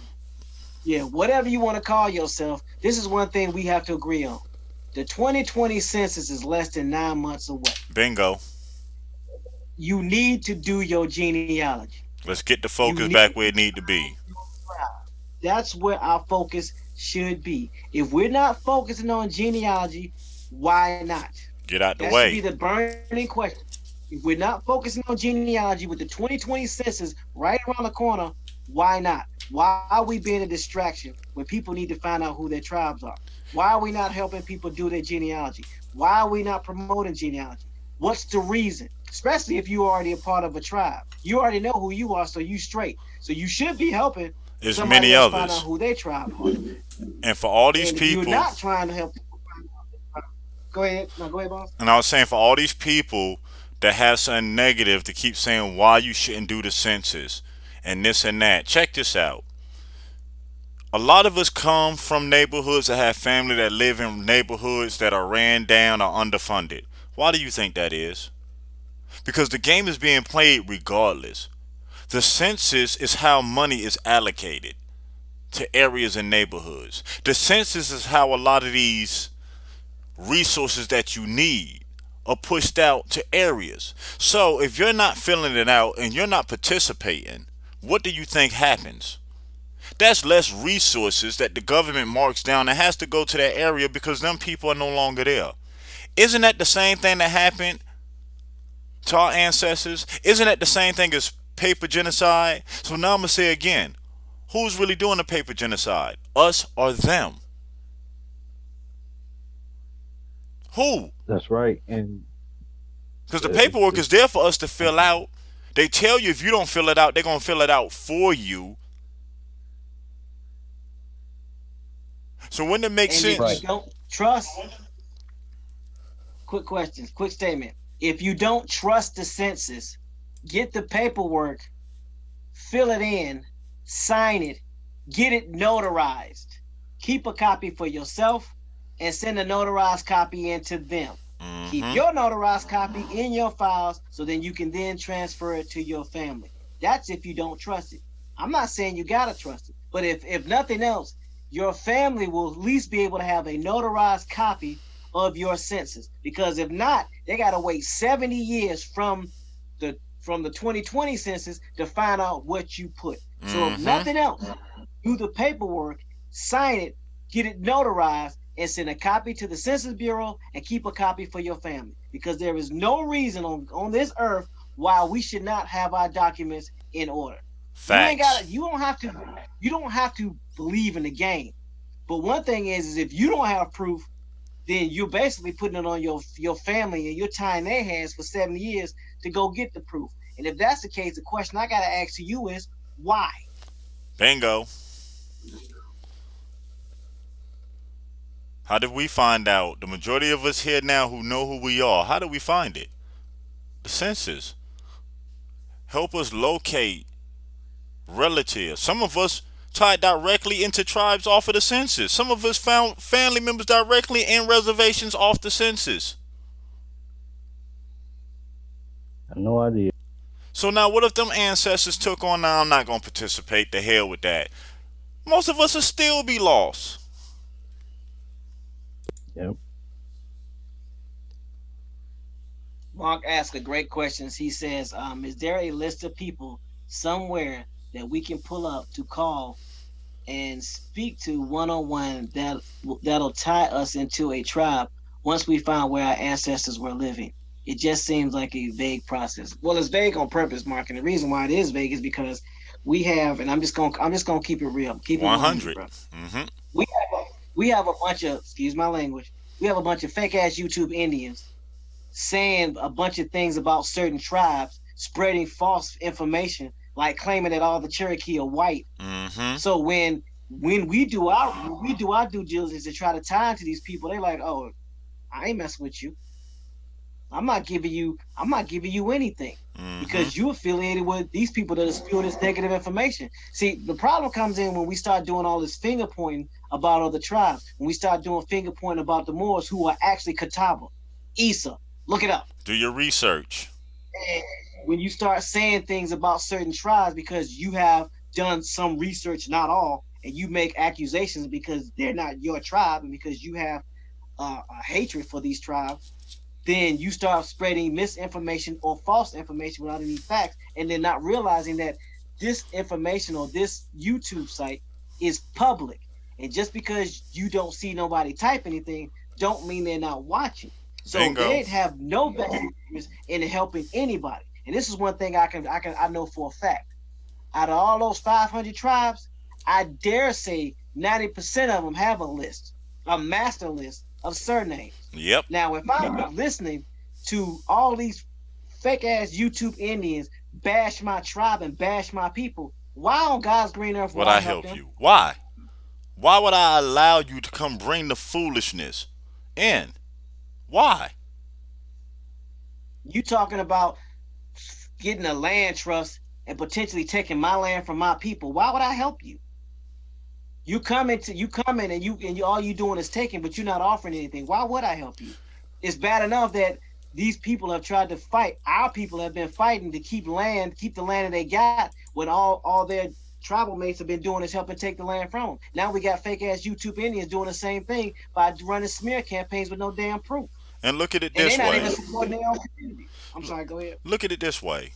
S1: Yeah, whatever you want to call yourself, this is one thing we have to agree on. The 2020 census is less than 9 months away.
S2: Bingo.
S1: You need to do your genealogy.
S2: Let's get the
S1: You
S2: focus
S1: need
S2: back where
S1: to
S2: it need to
S1: find
S2: be.
S1: your tribe. That's where our focus should be. If we're not focusing on genealogy, why not?
S2: Get out the
S1: That should be
S2: way.
S1: the burning question. If we're not focusing on genealogy with the 2020 census right around the corner, why not? Why are we being a distraction when people need to find out who their tribes are? Why are we not helping people do their genealogy? Why are we not promoting genealogy? What's the reason? Especially if you're already a part of a tribe. You already know who you are, so you straight. So you should be helping
S2: There's
S1: somebody
S2: many
S1: else find out
S2: others.
S1: who their tribe are.
S2: And for all these
S1: And if you're
S2: people,
S1: not trying to help people find out their tribe, go ahead. No, go ahead, boss.
S2: and I was saying for all these people that have something negative to keep saying why you shouldn't do the census and this and that, check this out. A lot of us come from neighborhoods that have family that live in neighborhoods that are ran down or underfunded. Why do you think that is? Because the game is being played regardless. The census is how money is allocated to areas and neighborhoods. The census is how a lot of these resources that you need are pushed out to areas. So if you're not filling it out and you're not participating, what do you think happens? That's less resources that the government marks down and has to go to that area because them people are no longer there. Isn't that the same thing that happened to our ancestors? Isn't that the same thing as paper genocide? So now I'm going to say again, who's really doing the paper genocide? Us or them? Who?
S3: That's right. And
S2: Because the paperwork
S3: it's
S2: is there for us to fill out. They tell you if you don't fill it out, they're going to fill it out for you. So wouldn't it make
S1: And if you
S3: right.
S2: sense?
S1: don't trust, quick questions, quick statement. If you don't trust the census, get the paperwork, fill it in, sign it, get it notarized. Keep a copy for yourself and send a notarized copy in to them. Keep
S2: Mm-hmm.
S1: your notarized copy in your files so then you can then transfer it to your family. That's if you don't trust it. I'm not saying you gotta trust it, but if nothing else, your family will at least be able to have a notarized copy of your census. Because if not, they gotta wait 70 years from the 2020 census to find out what you put. So if
S2: Mm-hmm.
S1: nothing else, do the paperwork, sign it, get it notarized, and send a copy to the Census Bureau and keep a copy for your family. Because there is no reason on this earth why we should not have our documents in order. You ain't
S2: Facts.
S1: got you don't have to believe in the game. But one thing is if you don't have proof, then you're basically putting it on your family and you're tying their hands for 70 years to go get the proof. And if that's the case, the question I gotta ask to you is why?
S2: Bingo. How did we find out? The majority of us here now who know who we are, how did we find it? The census. Help us locate relatives. Some of us tied directly into tribes off of the census. Some of us found family members directly in reservations off the census.
S3: I have no idea.
S2: So now what if them ancestors took on now I'm not gonna participate, the hell with that. Most of us will still be lost.
S3: Yep.
S1: Mark asked a great question. He says, is there a list of people somewhere that we can pull up to call and speak to one on one that'll tie us into a tribe once we find where our ancestors were living? It just seems like a vague process. Well, it's vague on purpose, Mark, and the reason why it is vague is because we have, and I'm just gonna keep it real, keep it 100,
S2: 100.
S1: bro.
S2: Mm-hmm.
S1: We have a bunch of, excuse my language, we have a bunch of fake ass YouTube Indians saying a bunch of things about certain tribes, spreading false information, like claiming that all the Cherokee are white.
S2: Mm-hmm.
S1: So when we do our due diligence to try to tie into these people, they like, oh, I ain't messing with you. I'm not giving you anything
S2: Mm-hmm.
S1: because you affiliated with these people that are spewing this negative information. See, the problem comes in when we start doing all this finger pointing about other tribes. When we start doing finger pointing about the Moors who are actually Catawba, Isa, look it up.
S2: Do your research.
S1: And when you start saying things about certain tribes because you have done some research, not all, and you make accusations because they're not your tribe and because you have a hatred for these tribes, then you start spreading misinformation or false information without any facts, and then not realizing that this information or this YouTube site is public. And just because you don't see nobody type anything, don't mean they're not watching. So
S2: Bingo.
S1: they have no best interest in helping anybody. And this is one thing I know for a fact. Out of all those 500 tribes, I dare say 90% of them have a list, a master list of surnames.
S2: Yep.
S1: Now, if I'm listening to all these fake ass YouTube Indians bash my tribe and bash my people, why on God's green earth will
S2: Would
S1: I
S2: I
S1: help
S2: help
S1: them?
S2: you? Why? Why would I allow you to come bring the foolishness in? Why?
S1: You talking about getting a land trust and potentially taking my land from my people. Why would I help you? You come in and you all you doing is taking, but you're not offering anything. Why would I help you? It's bad enough that these people have tried to fight. Our people have been fighting to keep the land that they got when all their tribal mates have been doing is helping take the land from them. Now we got fake ass YouTube Indians doing the same thing by running smear campaigns with no damn proof.
S2: And look at it
S1: And they're
S2: this
S1: not
S2: way.
S1: even supporting their own community. I'm sorry, go ahead.
S2: Look at it this way.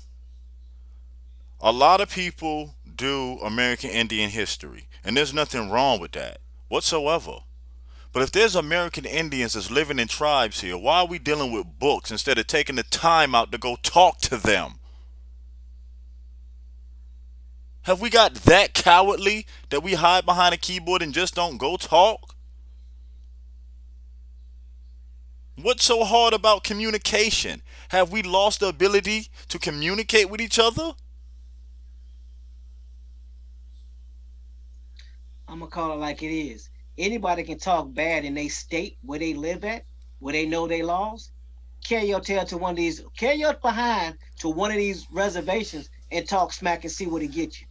S2: A lot of people do American Indian history, and there's nothing wrong with that whatsoever. But if there's American Indians that's living in tribes here, why are we dealing with books instead of taking the time out to go talk to them? Have we got that cowardly that we hide behind a keyboard and just don't go talk? What's so hard about communication? Have we lost the ability to communicate with each other?
S1: I'm gonna call it like it is. Anybody can talk bad in they state where they live at, where they know they laws. Carry your behind to one of these reservations and talk smack and see what it gets you.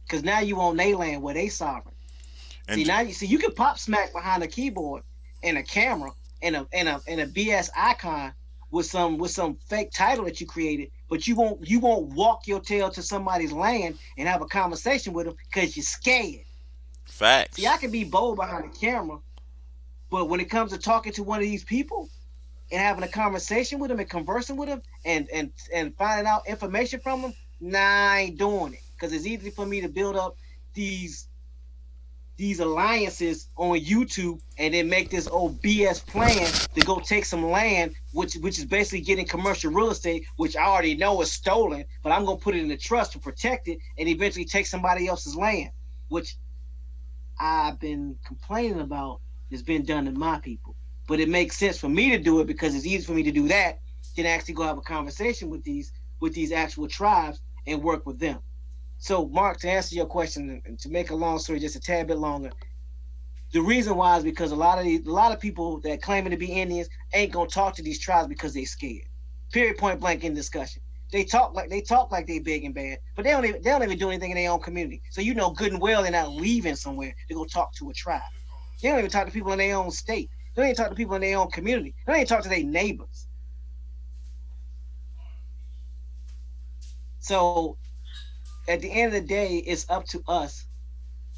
S1: Cause now you on they land where they sovereign. See
S2: And
S1: now you can pop smack behind a keyboard and a camera and a BS icon with some fake title that you created, but you won't walk your tail to somebody's land and have a conversation with them because you're scared. See,
S2: facts.
S1: I can be bold behind the camera, but when it comes to talking to one of these people and having a conversation with them and conversing with them and finding out information from them, nah, I ain't doing it because it's easy for me to build up these these alliances on YouTube and then make this old BS plan to go take some land, which is basically getting commercial real estate, which I already know is stolen, but I'm gonna put it in the trust to protect it and eventually take somebody else's land, which I've been complaining about has been done to my people. But it makes sense for me to do it because it's easy for me to do that than actually go have a conversation with these actual tribes and work with them. So, Mark, to answer your question and to make a long story just a tad bit longer, the reason why is because a lot of people that claiming to be Indians ain't gonna talk to these tribes because they scared. Period. Point blank in discussion. They talk like they big and bad, but they don't even do anything in their own community. So you know good and well they're not leaving somewhere to go talk to a tribe. They don't even talk to people in their own state. They don't even talk to people in their own community. They don't even talk to their neighbors. So at the end of the day, it's up to us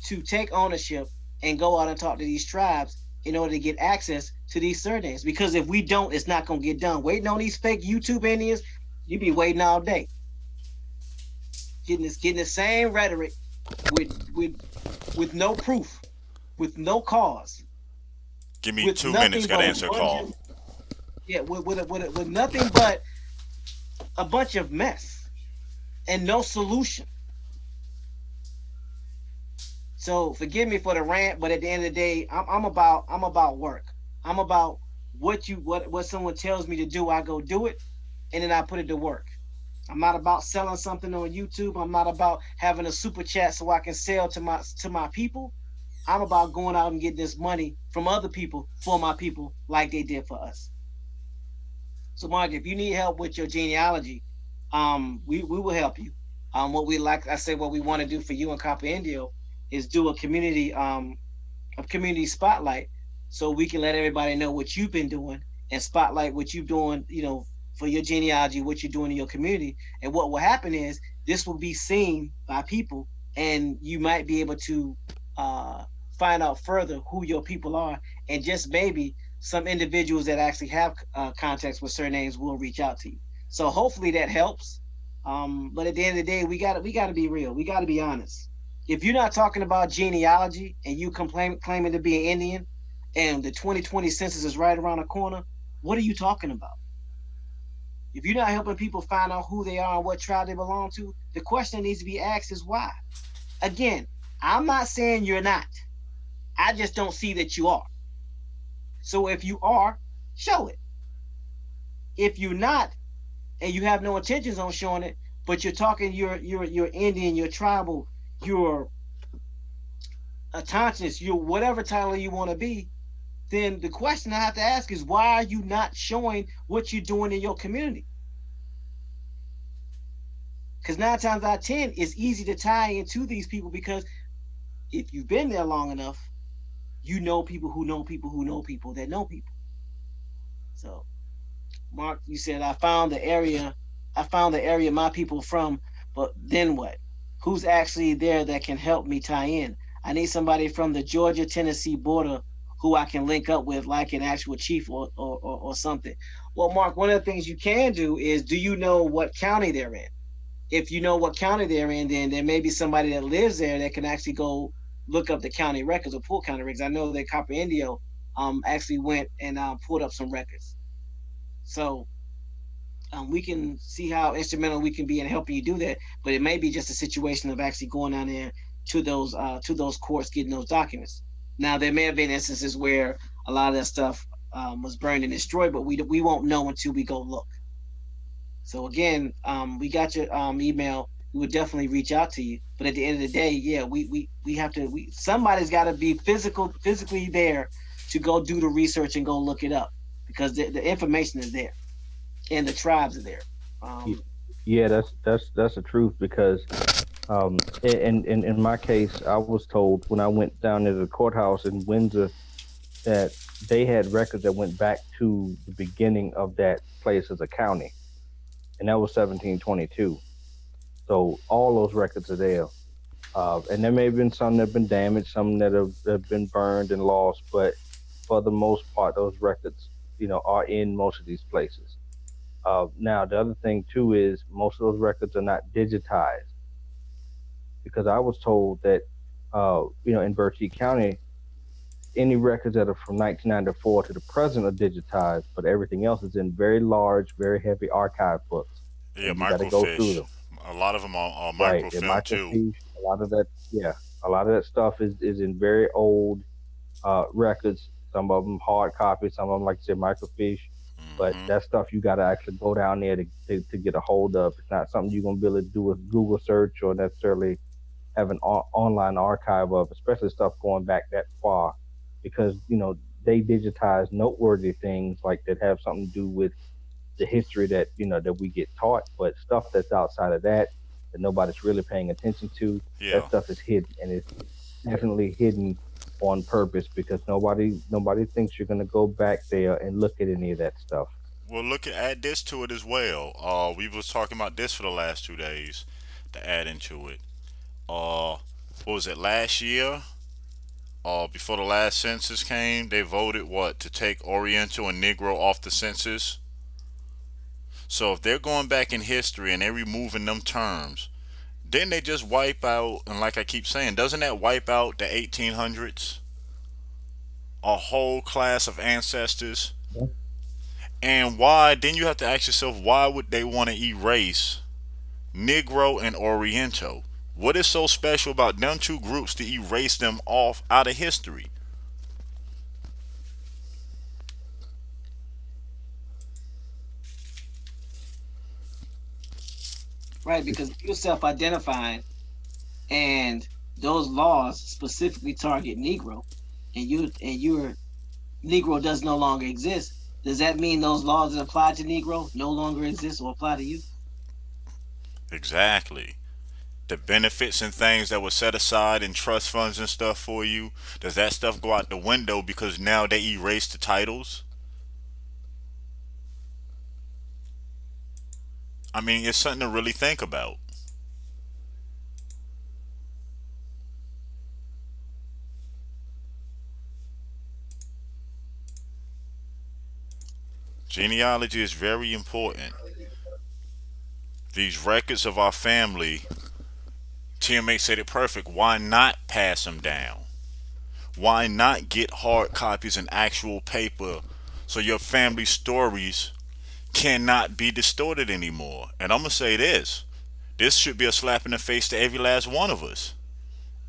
S1: to take ownership and go out and talk to these tribes in order to get access to these surnames. Because if we don't, it's not gonna get done. Waiting on these fake YouTube Indians, you be waiting all day, getting the same rhetoric with with with no proof, with no cause,
S2: Give me
S1: with
S2: 2 minutes.
S1: nothing
S2: Got to
S1: but a
S2: answer a
S1: bunch
S2: call.
S1: of yeah, with nothing but a bunch of mess and no solution. So forgive me for the rant, but at the end of the day, I'm about work. I'm about what someone tells me to do. I go do it, and then I put it to work. I'm not about selling something on YouTube. I'm not about having a super chat so I can sell to my people. I'm about going out and getting this money from other people for my people, like they did for us. So, Mark, if you need help with your genealogy, we will help you. What we like I said, what we want to do for you in Copper Indio is do a community of community spotlight, so we can let everybody know what you've been doing and spotlight what you're doing, for your genealogy, what you're doing in your community. And what will happen is this will be seen by people, and you might be able to uh, find out further who your people are, and just maybe some individuals that actually have contacts with surnames will reach out to you. So hopefully that helps. But at the end of the day, we gotta be real. We gotta be honest. If you're not talking about genealogy and you claiming to be an Indian, and the 2020 census is right around the corner, what are you talking about? If you're not helping people find out who they are and what tribe they belong to, the question that needs to be asked is why. Again, I'm not saying you're not. I just don't see that you are. So if you are, show it. If you're not, and you have no intentions on showing it, but you're talking, you're Indian, you're tribal, you're autonomous, you're whatever title you want to be, then the question I have to ask is why are you not showing what you're doing in your community? Because 9 times out of 10, it's easy to tie into these people because if you've been there long enough, you know people who know people who know people that know people. So, Mark, you said I found the area my people from, but then what? Who's actually there that can help me tie in? I need somebody from the Georgia Tennessee border who I can link up with, like an actual chief or something. Well, Mark, one of the things you can do is, do you know what county they're in? If you know what county they're in, then there may be somebody that lives there that can actually go look up the county records or pull county records. I know that Copper Indio actually went and pulled up some records. So we can see how instrumental we can be in helping you do that. But it may be just a situation of actually going down there to those courts, getting those documents. Now there may have been instances where a lot of that stuff was burned and destroyed, but we won't know until we go look. So again, we got your email. We would definitely reach out to you. But at the end of the day, yeah, we have to. Somebody's got to be physically there to go do the research and go look it up because the information is there and the tribes are there.
S3: Y-
S1: Um,
S3: Yeah, that's the truth because in my case, I was told when I went down to the courthouse in Windsor that they had records that went back to the beginning of that place as a county, and that was 1722. So all those records are there. And there may have been some that have been damaged, some that have been burned and lost, but for the most part, those records, are in most of these places. Now, the other thing too is most of those records are not digitized because I was told that, in Berkeley County, any records that are from 1994 to the present are digitized, but everything else is in very large, very heavy archive books,
S2: Yeah,
S3: and you got to go through
S2: microfiche.
S3: them.
S2: A lot of them are
S3: Right, they're
S2: microfilm too.
S3: microfiche. A lot of that, yeah, a lot of that stuff is in very old records. Some of them hard copies, some of them, like I said, microfiche. But
S2: Hmm.
S3: that stuff you got to actually go down there to get a hold of. It's not something you're gonna be able to do with Google search or necessarily have an online archive of, especially stuff going back that far, because they digitize noteworthy things like that have something to do with the history that we get taught, but stuff that's outside of that nobody's really paying attention to, that
S2: Yeah.
S3: stuff is hidden, and it's definitely hidden on purpose because nobody thinks you're gonna go back there and look at any of that stuff.
S2: Well, look at add this to it as well. We was talking about this for the last 2 days to add into it. What was it last year? Before the last census came, they voted what to take Oriental and Negro off the census. So if they're going back in history and they're removing them terms, didn't they just wipe out? And like I keep saying, doesn't that wipe out the 1800s? A whole class of ancestors.
S3: Yeah.
S2: And why? Then you have to ask yourself, why would they want to erase Negro and Oriental? What is so special about them two groups to erase them off out of history?
S1: right, because if you're self-identifying and those laws specifically target Negro, and your Negro does no longer exist, does that mean those laws that apply to Negro no longer exist or apply to you?
S2: Exactly. The benefits and things that were set aside in trust funds and stuff for you, does that stuff go out the window because now they erase the titles? I mean, it's something to really think about. Genealogy is very important. These records of our family, TMA said it perfect. Why not pass them down? Why not get hard copies and actual paper so your family stories cannot be distorted anymore? And I'm going to say this should be a slap in the face to every last one of us.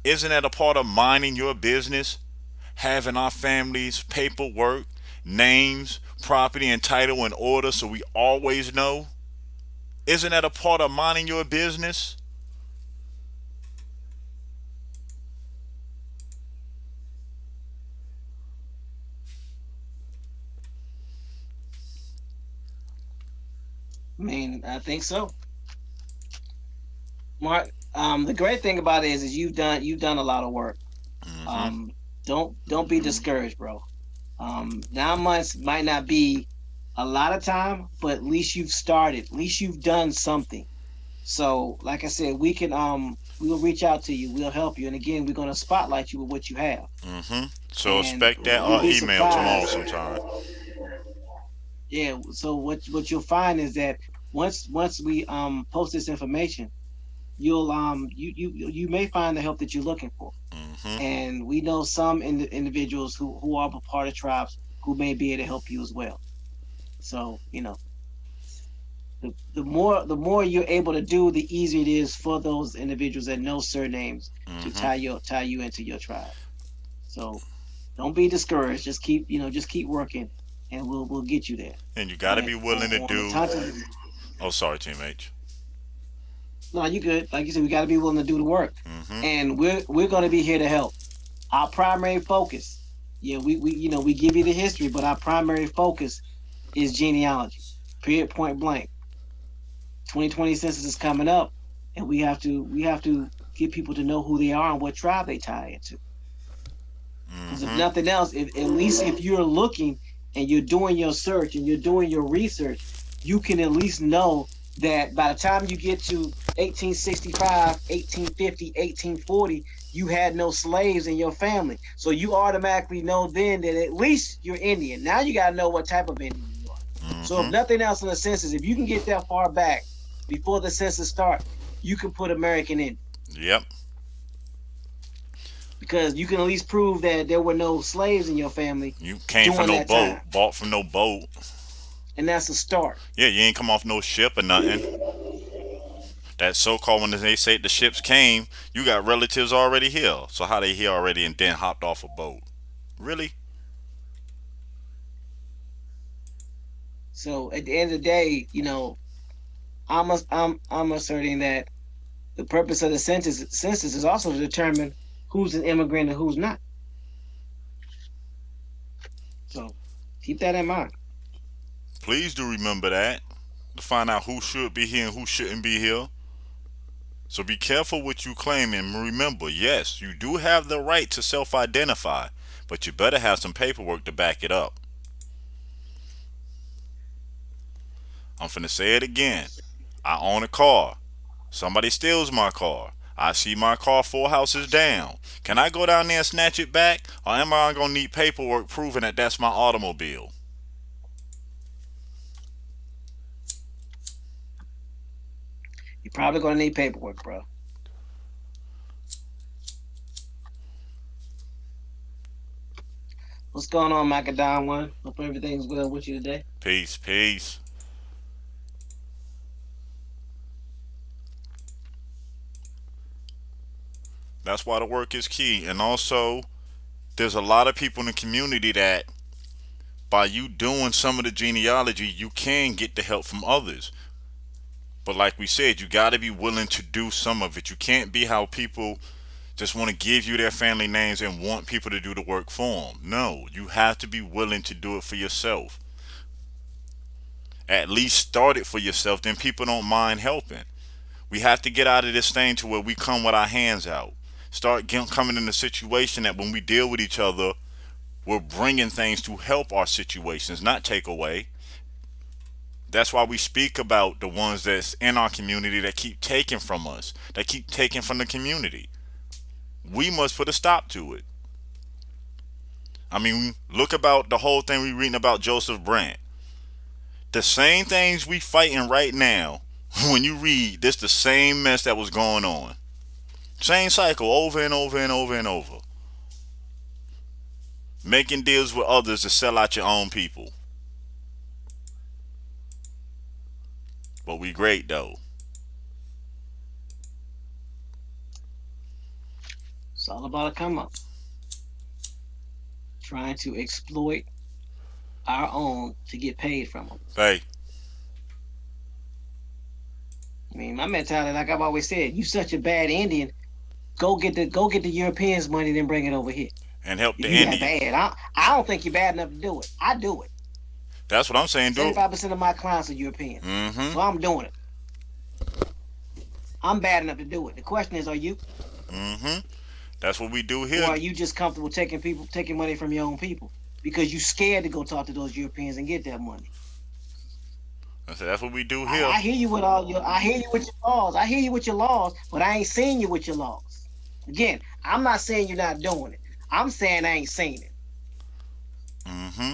S2: Isn't that a part of minding your business? Having our family's paperwork, names, property, and title in order so we always know? Isn't that a part of minding your business?
S1: I mean, I think so. Mark, the great thing about it is you've done a lot of work.
S2: Mm-hmm.
S1: Um, don't be discouraged, bro. 9 months might not be a lot of time, but at least you've started. At least you've done something. So, like I said, we'll reach out to you. We'll help you. And again, we're gonna spotlight you with what you have.
S2: Mm-hmm. So
S1: And
S2: expect that
S1: you'll be
S2: email tomorrow
S1: surprised.
S2: sometime.
S1: Yeah. So what you'll find is that once we post this information, you may find the help that you're looking for.
S2: Mm-hmm.
S1: And we know some individuals who are a part of tribes who may be able to help you as well. So the more you're able to do, the easier it is for those individuals that know surnames to
S2: Mm-hmm.
S1: tie you into your tribe. So don't be discouraged. Just keep working, and we'll get you there.
S2: And you got to
S1: And
S2: be willing to
S1: on the
S2: do.
S1: Tonto,
S2: Oh, sorry, Team H.
S1: no, you good. Like you said, we got to be willing to do the work,
S2: Mm-hmm.
S1: and we're going to be here to help. Our primary focus, yeah, we give you the history, but our primary focus is genealogy. Period. Point blank. 2020 census is coming up, and we have to get people to know who they are and what tribe they tie into. Because if
S2: Mm-hmm.
S1: nothing else, at least if you're looking and you're doing your search and you're doing your research, you can at least know that by the time you get to 1865, 1850, 1840, you had no slaves in your family. So you automatically know then that at least you're Indian. Now you got to know what type of Indian you are. So if
S2: Mm-hmm.
S1: nothing else in the census, if you can get that far back before the census start, you can put American in
S2: Yep.
S1: because you can at least prove that there were no slaves in your family
S2: You came from
S1: during
S2: no
S1: that
S2: boat,
S1: time.
S2: bought from no boat.
S1: And that's a start.
S2: Yeah, you ain't come off no ship or nothing. That so-called when they say the ships came, you got relatives already here. So how they here already and then hopped off a boat? Really?
S1: So at the end of the day, I'm asserting that the purpose of the census is also to determine who's an immigrant and who's not. So keep that in mind.
S2: Please do remember that to find out who should be here and who shouldn't be here. So be careful what you claim and remember, yes, you do have the right to self-identify, but you better have some paperwork to back it up. I'm finna say it again. I own a car. Somebody steals my car. I see my car 4 houses down. Can I go down there and snatch it back? Or am I gonna need paperwork proving that that's my automobile?
S1: You're probably gonna need paperwork, bro. What's going on, Macadam one? Hope everything's good with you today.
S2: Peace, peace. That's why the work is key. And also, there's a lot of people in the community that by you doing some of the genealogy, you can get the help from others. But like we said, you got to be willing to do some of it. You can't be how people just want to give you their family names and want people to do the work for them. No, you have to be willing to do it for yourself. At least start it for yourself, then people don't mind helping. We have to get out of this thing to where we come with our hands out. Coming in a situation that when we deal with each other, we're bringing things to help our situations, not take away. That's why we speak about the ones that's in our community that keep taking from us, that keep taking from the community. We must put a stop to it. I mean, look about the whole thing we reading about Joseph Brant. The same things we fighting right now. When you read, this the same mess that was going on. Same cycle over and over and over and over. Making deals with others to sell out your own people. But we great though.
S1: It's all about a come up, trying to exploit our own to get paid from them.
S2: Hey,
S1: I mean, my mentality, like I've always said, you such a bad Indian. Go get the Europeans' money, then bring it over here.
S2: and help
S1: If
S2: the
S1: you that
S2: Indian.
S1: bad, I don't think you're bad enough to do it. I do it.
S2: That's what I'm saying. Do it.
S1: 75% of my clients are Europeans,
S2: Mm-hmm.
S1: so I'm doing it. I'm bad enough to do it. The question is, are you,
S2: Mm-hmm. That's what we do
S1: or
S2: here.
S1: are you just comfortable taking money from your own people because you scared to go talk to those Europeans and get that money?
S2: I said that's what we do
S1: I,
S2: here.
S1: I hear you with I hear you with your laws. I hear you with your laws, but I ain't seeing you with your laws. Again, I'm not saying you're not doing it. I'm saying I ain't seen it.
S2: Mm-hmm.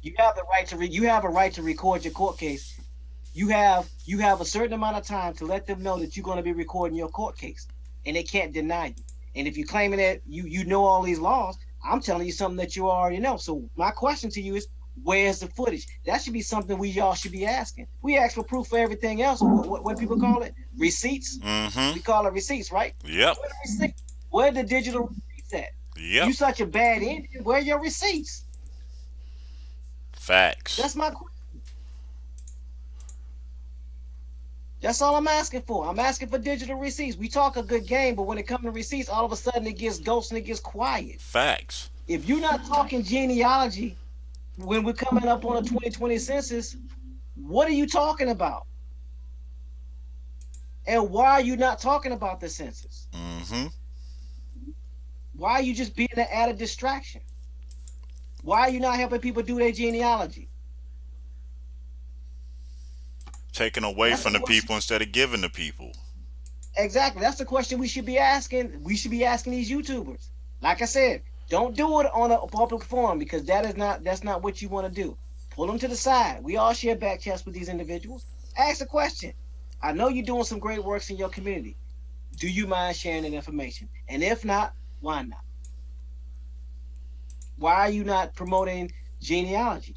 S1: You have the right to you have a right to record your court case. You have a certain amount of time to let them know that you're going to be recording your court case, and they can't deny you. And if you're claiming that you know all these laws, I'm telling you something that you already know. So my question to you is, where's the footage? That should be something we all should be asking. We ask for proof for everything else. What people call it? Receipts.
S2: Mm-hmm.
S1: We call it receipts, right?
S2: Yep.
S1: Where the receipts? Where the digital receipts at?
S2: Yep.
S1: You such a bad Indian. Where are your receipts?
S2: Facts.
S1: That's my question. That's all I'm asking for. I'm asking for digital receipts. We talk a good game, but when it comes to receipts, all of a sudden it gets ghost and it gets quiet.
S2: Facts.
S1: If you're not talking genealogy when we're coming up on a 2020 census, what are you talking about? And why are you not talking about the census?
S2: Mm-hmm.
S1: Why are you just being an added distraction? Why are you not helping people do their genealogy?
S2: Taking away
S1: That's the
S2: from the
S1: question.
S2: people instead of giving the people.
S1: Exactly. That's the question we should be asking. We should be asking these YouTubers. Like I said, don't do it on a public forum because that's not what you want to do. Pull them to the side. We all share back chats with these individuals. Ask the question. I know you're doing some great works in your community. Do you mind sharing that information? And if not, why not? Why are you not promoting genealogy?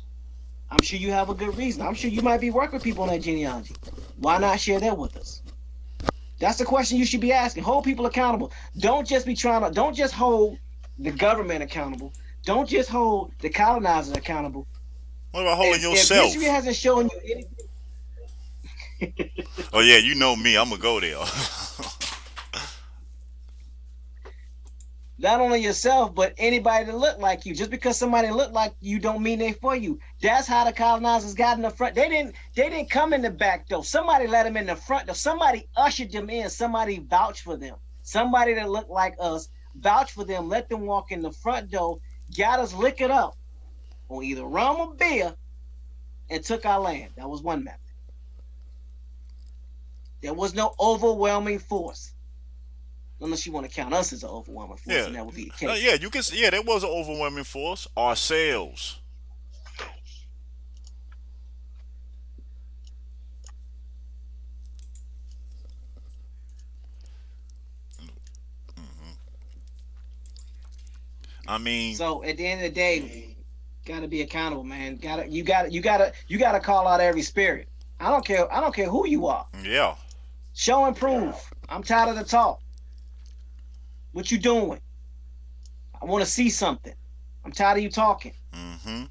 S1: I'm sure you have a good reason. I'm sure you might be working with people on that genealogy. Why not share that with us? That's the question you should be asking. Hold people accountable. Don't just hold the government accountable. Don't just hold the colonizers accountable.
S2: What about holding
S1: If history
S2: yourself?
S1: hasn't shown you anything,
S2: Oh yeah, you know me. I'm gonna go there.
S1: not only yourself, but anybody that look like you. Just because somebody look like you don't mean they for you. That's how the colonizers got in the front. They didn't come in the back door. Somebody let them in the front door. Somebody ushered them in. Somebody vouched for them. Somebody that looked like us vouched for them, let them walk in the front door, got us liquored up on either rum or beer, and took our land. That was one method. There was no overwhelming force. Unless you want to count us as an overwhelming force,
S2: Yeah.
S1: and that would be the case.
S2: Yeah, you can. Yeah, there was an overwhelming force. Ourselves. I mean,
S1: So at the end of the day, gotta be accountable, man. You gotta call out every spirit. I don't care who you are.
S2: yeah.
S1: Show and prove. I'm tired of the talk. What you doing? I want to see something. I'm tired of you talking.
S2: Mm-hmm.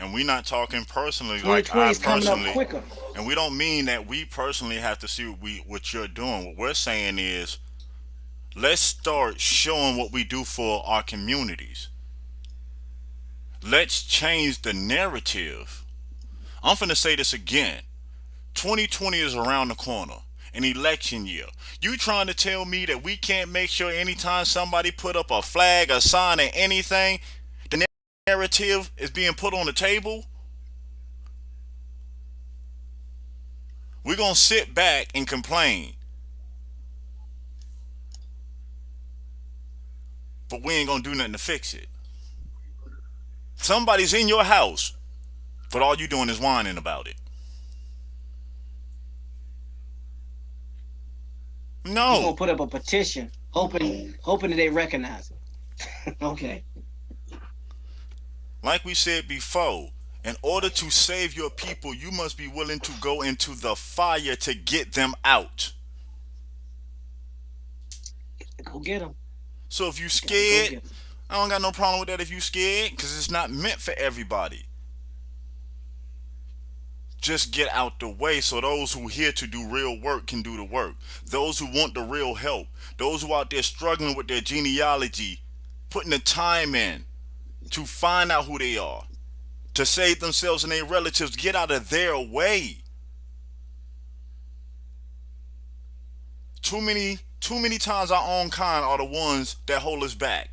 S2: And we not talking personally like
S1: 2020
S2: I
S1: is coming up
S2: personally.
S1: quicker.
S2: And we don't mean that we personally have to see what you're doing. What we're saying is let's start showing what we do for our communities. Let's change the narrative. I'm finna say this again. 2020 is around the corner. an election year. You trying to tell me that we can't make sure anytime somebody put up a flag, a sign, or anything, the narrative is being put on the table? We're going to sit back and complain, but we ain't going to do nothing to fix it. Somebody's in your house, but all you doing is whining about it.
S1: You're
S2: No.
S1: gonna put up a petition, hoping that they recognize it. Okay.
S2: Like we said before, in order to save your people, you must be willing to go into the fire to get them out.
S1: Go get them.
S2: So if you
S1: Gotta go
S2: scared,
S1: get them.
S2: I don't got no problem with that if you scared, because it's not meant for everybody. Just get out the way so those who are here to do real work can do the work. Those who want the real help, those who out there struggling with their genealogy, putting the time in to find out who they are, to save themselves and their relatives, get out of their way. Too many times our own kind are the ones that hold us back.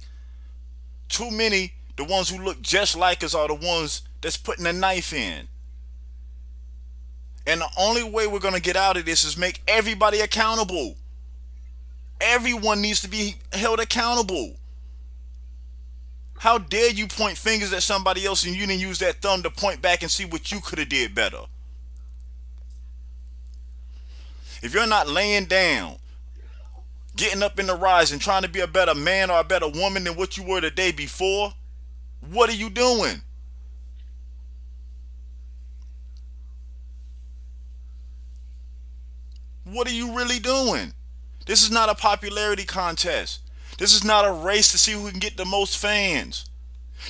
S2: Too many, the ones who look just like us are the ones that's putting the knife in. And the only way we're gonna get out of this is make everybody accountable. Everyone needs to be held accountable. How dare you point fingers at somebody else and you didn't use that thumb to point back and see what you could have did better? If you're not laying down, getting up in the rise and trying to be a better man or a better woman than what you were the day before, what are you doing? What are you really doing? This is not a popularity contest. This is not a race to see who can get the most fans.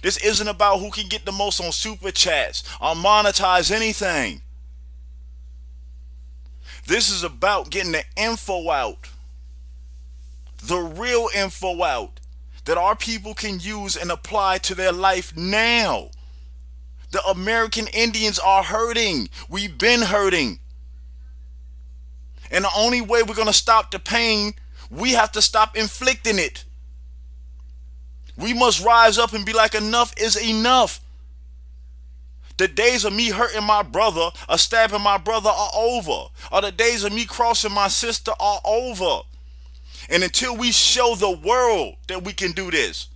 S2: This isn't about who can get the most on super chats or monetize anything. This is about getting the info out, the real info out, that our people can use and apply to their life now. The American Indians are hurting. We've been hurting. And the only way we're going to stop the pain, we have to stop inflicting it. We must rise up and be like, enough is enough. The days of me hurting my brother or stabbing my brother are over. Or the days of me crossing my sister are over. And until we show the world that we can do this,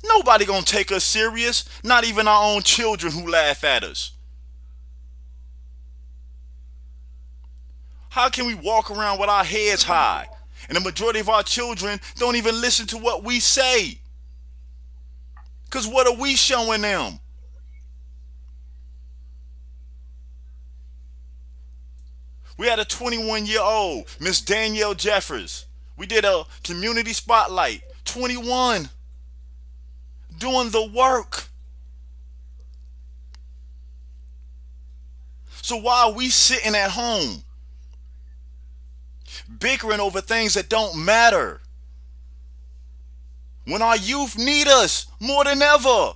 S2: nobody gonna take us serious. Not even our own children who laugh at us. How can we walk around with our heads high and the majority of our children don't even listen to what we say? Because what are we showing them? We had a 21-year-old, Miss Danielle Jeffers. We did a community spotlight. 21. Doing the work. So why are we sitting at home bickering over things that don't matter when our youth need us more than ever?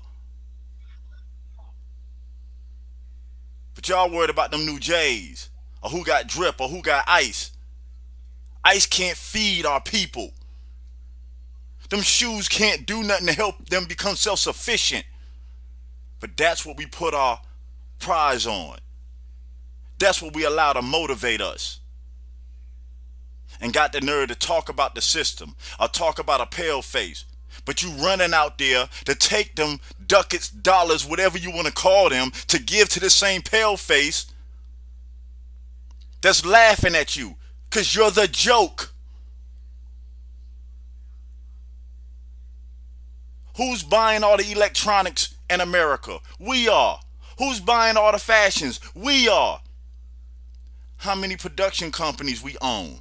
S2: But y'all worried about them new J's, or who got drip, or who got ice. Ice can't feed our people. Them shoes can't do nothing to help them become self-sufficient. But that's what we put our prize on. That's what we allow to motivate us. And got the nerve to talk about the system or talk about a pale face. But you running out there to take them ducats, dollars, whatever you want to call them, to give to the same pale face that's laughing at you because you're the joke. Who's buying all the electronics in America? We are. Who's buying all the fashions? We are. How many production companies we own?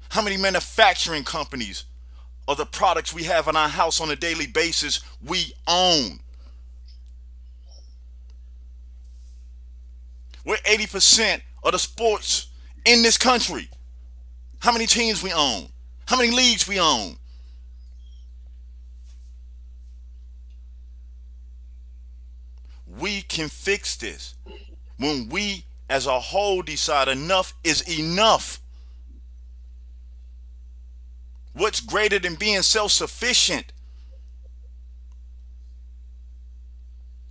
S2: How many manufacturing companies of the products we have in our house on a daily basis we own? We're 80% of the sports in this country. How many teams we own? How many leagues we own? We can fix this when we as a whole decide enough is enough. What's greater than being self sufficient?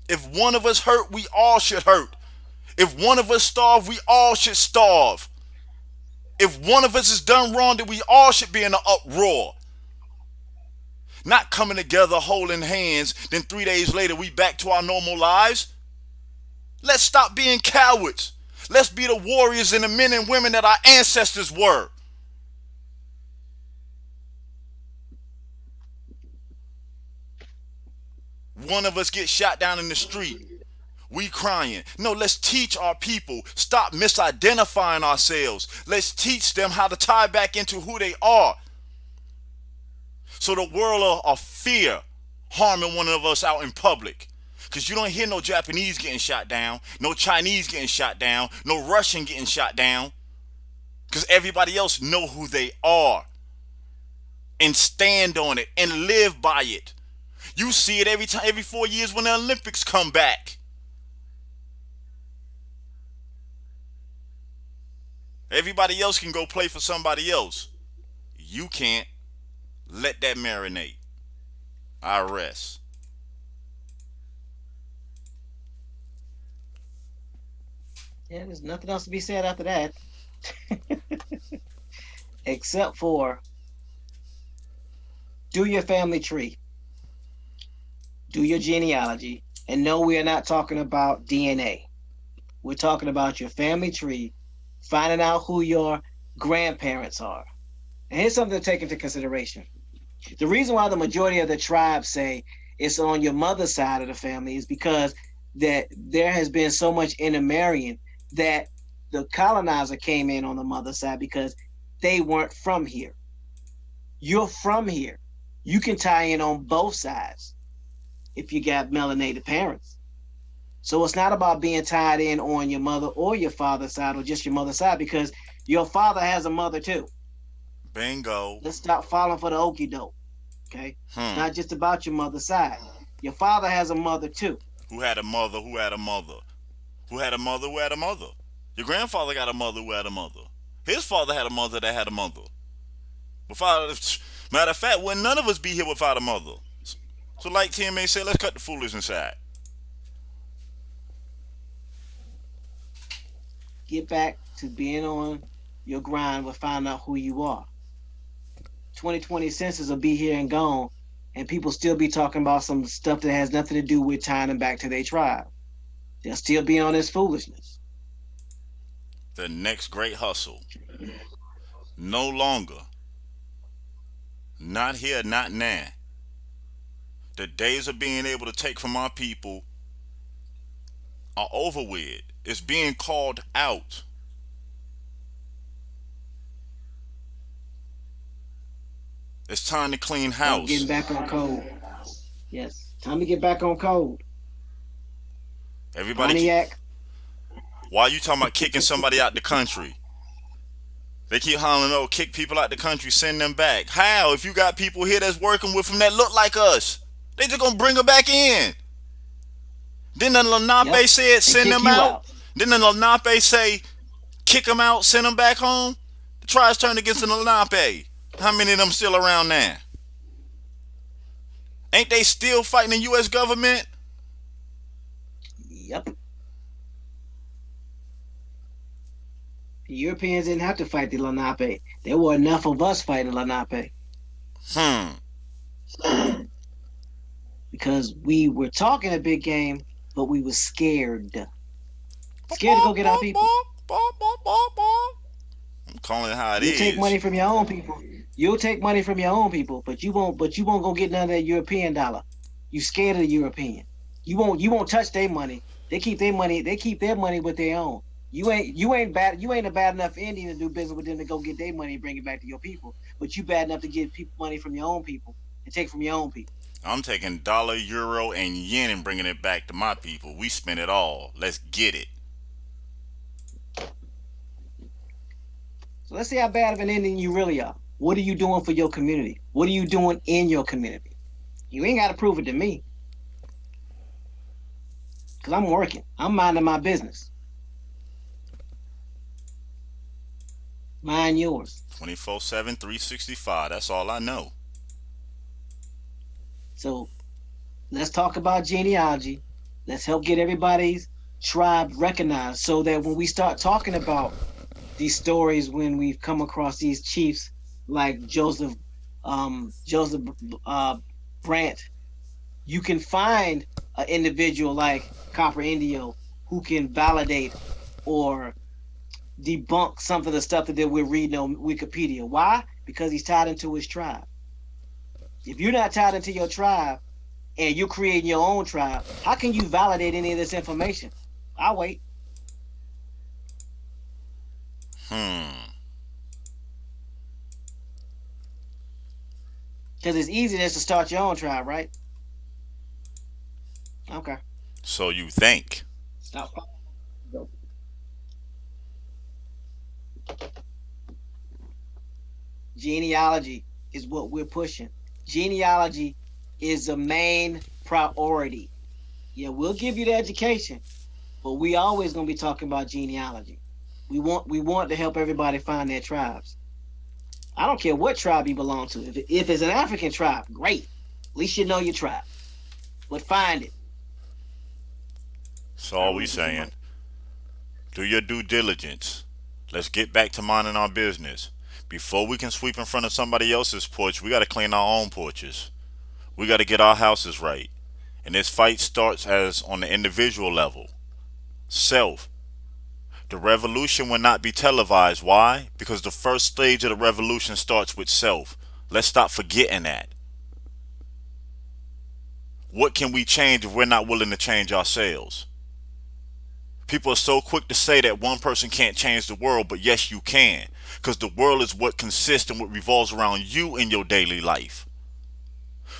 S2: If one of us hurt, we all should hurt. If one of us starve, we all should starve. If one of us is done wrong, then we all should be in an uproar. Not coming together holding hands, then 3 days later we back to our normal lives. Let's stop being cowards. Let's be the warriors and the men and women that our ancestors were. One of us gets shot down in the street. We crying. No, let's teach our people. Stop misidentifying ourselves. Let's teach them how to tie back into who they are. So the world of fear harming one of us out in public. Because you don't hear no Japanese getting shot down, no Chinese getting shot down, no Russian getting shot down. Because everybody else know who they are and stand on it and live by it. You see it every time, every 4 years when the Olympics come back. Everybody else can go play for somebody else. You can't. Let that marinate. I rest.
S1: Yeah, there's nothing else to be said after that. Except for do your family tree, do your genealogy, and no, we are not talking about DNA. We're talking about your family tree, finding out who your grandparents are. And here's something to take into consideration. The reason why the majority of the tribes say it's on your mother's side of the family is because that there has been so much intermarrying that the colonizer came in on the mother's side because they weren't from here. You're from here. You can tie in on both sides if you got melanated parents. So it's not about being tied in on your mother or your father's side or just your mother's side because your father has a mother too.
S2: Bingo.
S1: Let's stop falling for the okie doke. Okay? It's not just about your mother's side. Your father has a mother too.
S2: Who had a mother? Who had a mother? Who had a mother? Who had a mother? Your grandfather got a mother who had a mother. His father had a mother that had a mother. Matter of fact, wouldn't none of us be here without a mother? So like TMA said, let's cut the foolishness aside.
S1: Get back to being on your grind with finding out who you are. 2020 census will be here and gone, and people still be talking about some stuff that has nothing to do with tying them back to their tribe. They'll still be on this foolishness.
S2: The next great hustle. No longer. Not here, not now. The days of being able to take from our people are over with. It's being called out. It's time to clean house.
S1: Getting back on code. Yes, time to get back on code.
S2: Everybody,
S1: Pontiac.
S2: why are you talking about kicking somebody out the country? They keep hollering, oh, kick people out the country, send them back. How? If you got people here that's working with them that look like us, they just gonna bring them back in. Then the Lenape said, send them out. Then the Lenape say, kick them out, send them back home. The tribes turned against the Lenape. How many of them still around now? Ain't they still fighting the U.S. government?
S1: Yep. The Europeans didn't have to fight the Lenape. There were enough of us fighting Lenape. Because we were talking a big game, but we were scared. Scared to go get our people.
S2: I'm calling it how it is.
S1: You take money from your own people. You'll take money from your own people, but you won't go get none of that European dollar. You scared of the European. You won't touch their money. They keep their money with their own. You ain't a bad enough Indian to do business with them to go get their money and bring it back to your people. But you bad enough to get people money from your own people and take from your own people.
S2: I'm taking dollar, euro, and yen and bringing it back to my people. We spend it all. Let's get it.
S1: So let's see how bad of an Indian you really are. What are you doing for your community? What are you doing in your community? You ain't got to prove it to me. Because I'm working. I'm minding my business. Mine, yours.
S2: 24/7, 365. That's all I know.
S1: So let's talk about genealogy. Let's help get everybody's tribe recognized so that when we start talking about these stories, when we've come across these chiefs like Joseph uh, Brant, you can find an individual like Copper Indio who can validate or debunk some of the stuff that we're reading on Wikipedia. Why? Because he's tied into his tribe. If you're not tied into your tribe and you're creating your own tribe, how can you validate any of this information? I'll wait.
S2: Hmm.
S1: Because it's easy just to start your own tribe, right? Okay.
S2: So you think.
S1: Stop. Genealogy is what we're pushing. Genealogy is the main priority. Yeah, we'll give you the education, but we always gonna be talking about genealogy. We want to help everybody find their tribes. I don't care what tribe you belong to. If it's an African tribe, great. At least you know your tribe. But find it.
S2: That's
S1: I
S2: all we
S1: relinquish the
S2: saying.
S1: mic.
S2: Do your due diligence. Let's get back to minding our business. Before we can sweep in front of somebody else's porch, we got to clean our own porches. We got to get our houses right. And this fight starts as on the individual level. Self. The revolution will not be televised. Why? Because the first stage of the revolution starts with self. Let's stop forgetting that. What can we change if we're not willing to change ourselves? People are so quick to say that one person can't change the world, but yes, you can. Because the world is what consists and what revolves around you in your daily life.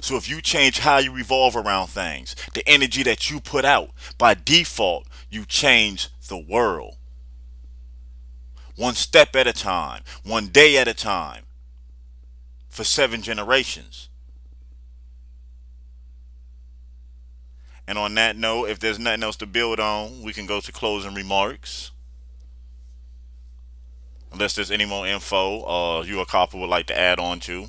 S2: So if you change how you revolve around things, the energy that you put out, by default, you change the world. One step at a time, one day at a time, for 7 generations. And on that note, if there's nothing else to build on, we can go to closing remarks. Unless there's any more info you or Copper would like to add on to.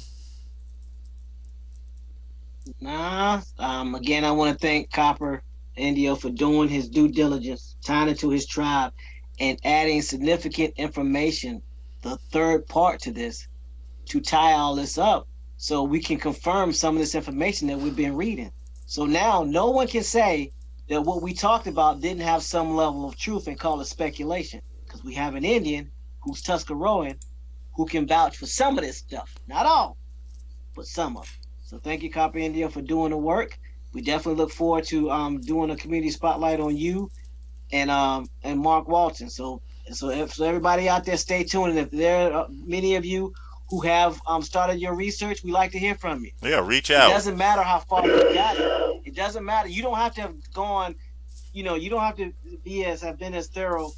S1: Nah. Again, I want to thank Copper Indio for doing his due diligence, tying into his tribe, and adding significant information, the third part to this, to tie all this up so we can confirm some of this information that we've been reading. So now no one can say that what we talked about didn't have some level of truth and call it speculation because we have an Indian who's Tuscaroran who can vouch for some of this stuff. Not all, but some of it. So thank you, Copy India, for doing the work. We definitely look forward to doing a community spotlight on you and Mark Walton. So everybody out there, stay tuned. And if there are many of you who have started your research, we like to hear from you.
S2: Yeah, reach
S1: It
S2: out.
S1: doesn't matter how far you got it. It doesn't matter. You don't have to have gone. You don't have to be as have been as thorough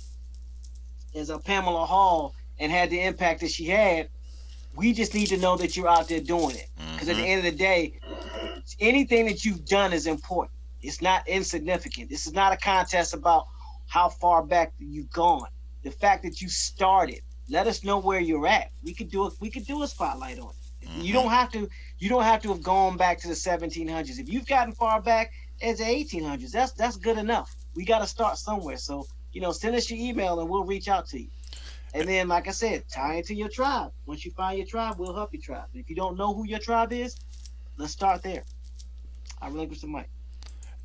S1: as a Pamela Hall and had the impact that she had. We just need to know that you're out there doing it. Because at the
S2: Mm-hmm.
S1: end of the day, anything that you've done is important. It's not insignificant. This is not a contest about how far back you've gone. The fact that you started, let us know where you're at. We could do a spotlight on it. You
S2: Mm-hmm.
S1: don't have to. You don't have to have gone back to the 1700s. If you've gotten far back as the 1800s, that's good enough. We got to start somewhere. So send us your email and we'll reach out to you. And then, like I said, tie into your tribe. Once you find your tribe, we'll help your tribe. If you don't know who your tribe is, let's start there. I relinquish the mic.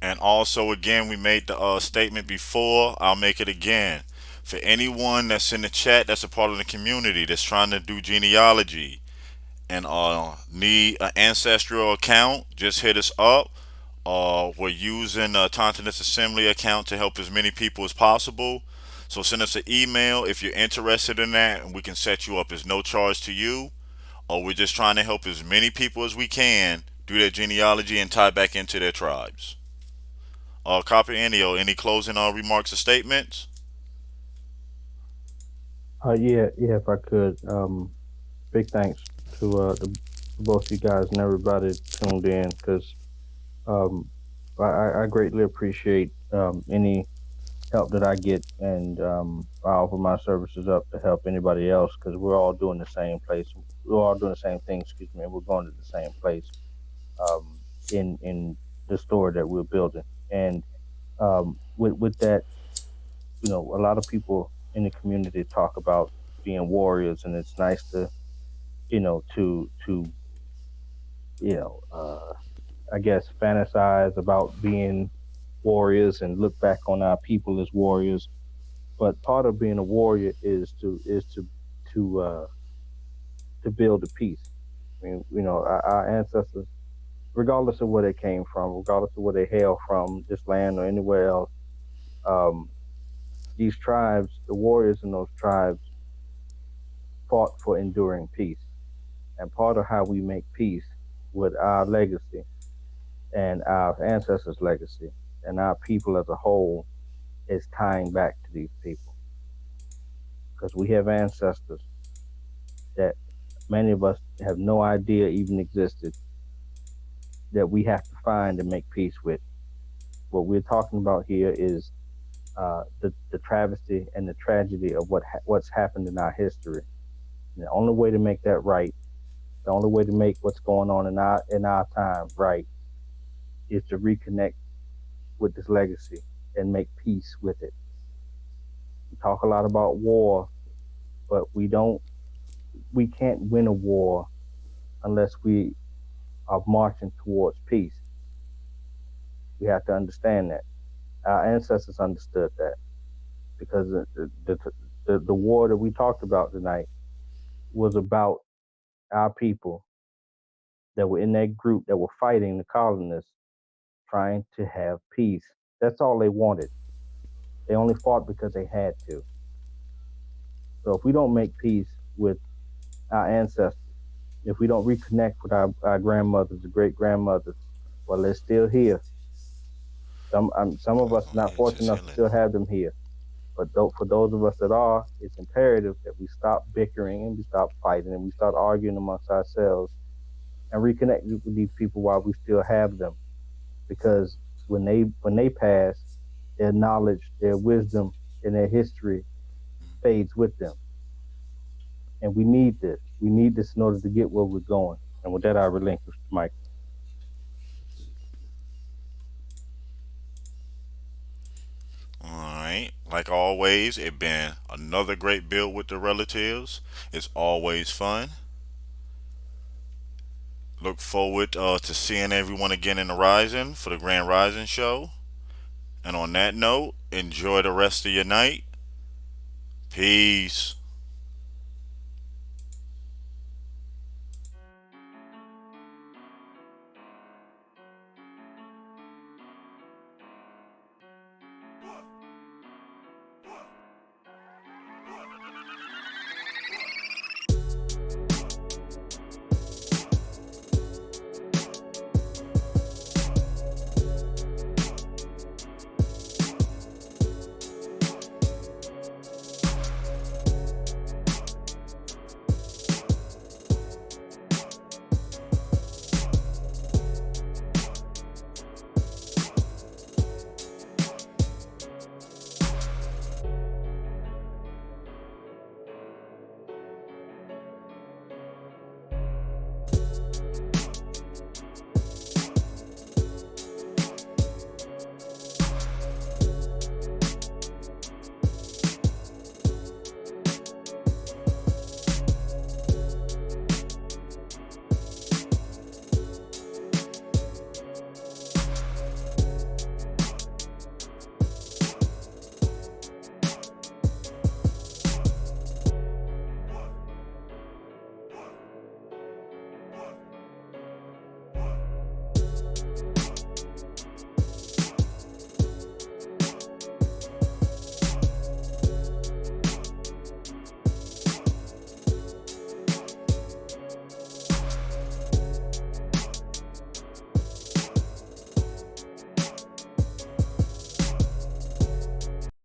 S2: And also, again, we made the statement before. I'll make it again. For anyone that's in the chat that's a part of the community that's trying to do genealogy and need an ancestral account, just hit us up. We're using the Tontinus Assembly account to help as many people as possible. So send us an email if you're interested in that, and we can set you up. It's no charge to you. Or we're just trying to help as many people as we can do their genealogy and tie back into their tribes. Copper Indio, any closing remarks or statements?
S3: Yeah, if I could, big thanks to both you guys and everybody tuned in because um, I greatly appreciate any help that I get, and I offer my services up to help anybody else because we're all doing the same place. We're all doing the same thing. Excuse me. And we're going to the same place in the store that we're building. And with that, a lot of people in the community talk about being warriors, and it's nice to to you know I guess fantasize about being warriors and look back on our people as warriors. But part of being a warrior is to build a peace. I mean, our ancestors, regardless of where they came from, regardless of where they hail from, this land or anywhere else, um, these tribes, the warriors in those tribes, fought for enduring peace. And part of how we make peace with our legacy and our ancestors' legacy and our people as a whole is tying back to these people because we have ancestors that many of us have no idea even existed that we have to find and make peace with. What we're talking about here is the travesty and the tragedy of what's happened in our history. And the only way to make that right, the only way to make what's going on in our time right, is to reconnect with this legacy and make peace with it. We talk a lot about war, but we can't win a war unless we are marching towards peace. We have to understand that. Our ancestors understood that because the war that we talked about tonight was about our people that were in that group that were fighting the colonists trying to have peace. That's all they wanted. They only fought because they had to. So if we don't make peace with our ancestors, if we don't reconnect with our grandmothers, the great grandmothers, well, they're still here. Some of us
S2: Some
S3: not fortunate
S2: ancient
S3: enough to
S2: healing.
S3: still have them here. But for those of us that are, it's imperative that we stop bickering and we stop fighting and we start arguing amongst ourselves and reconnect with these people while we still have them. Because when they pass, their knowledge, their wisdom, and their history fades with them. And we need this. We need this in order to get where we're going. And with that, I relinquish the mic.
S2: Alright. Like always, it been another great build with the relatives. It's always fun. Look forward to seeing everyone again in the Rising for the Grand Rising show. And on that note, enjoy the rest of your night. Peace.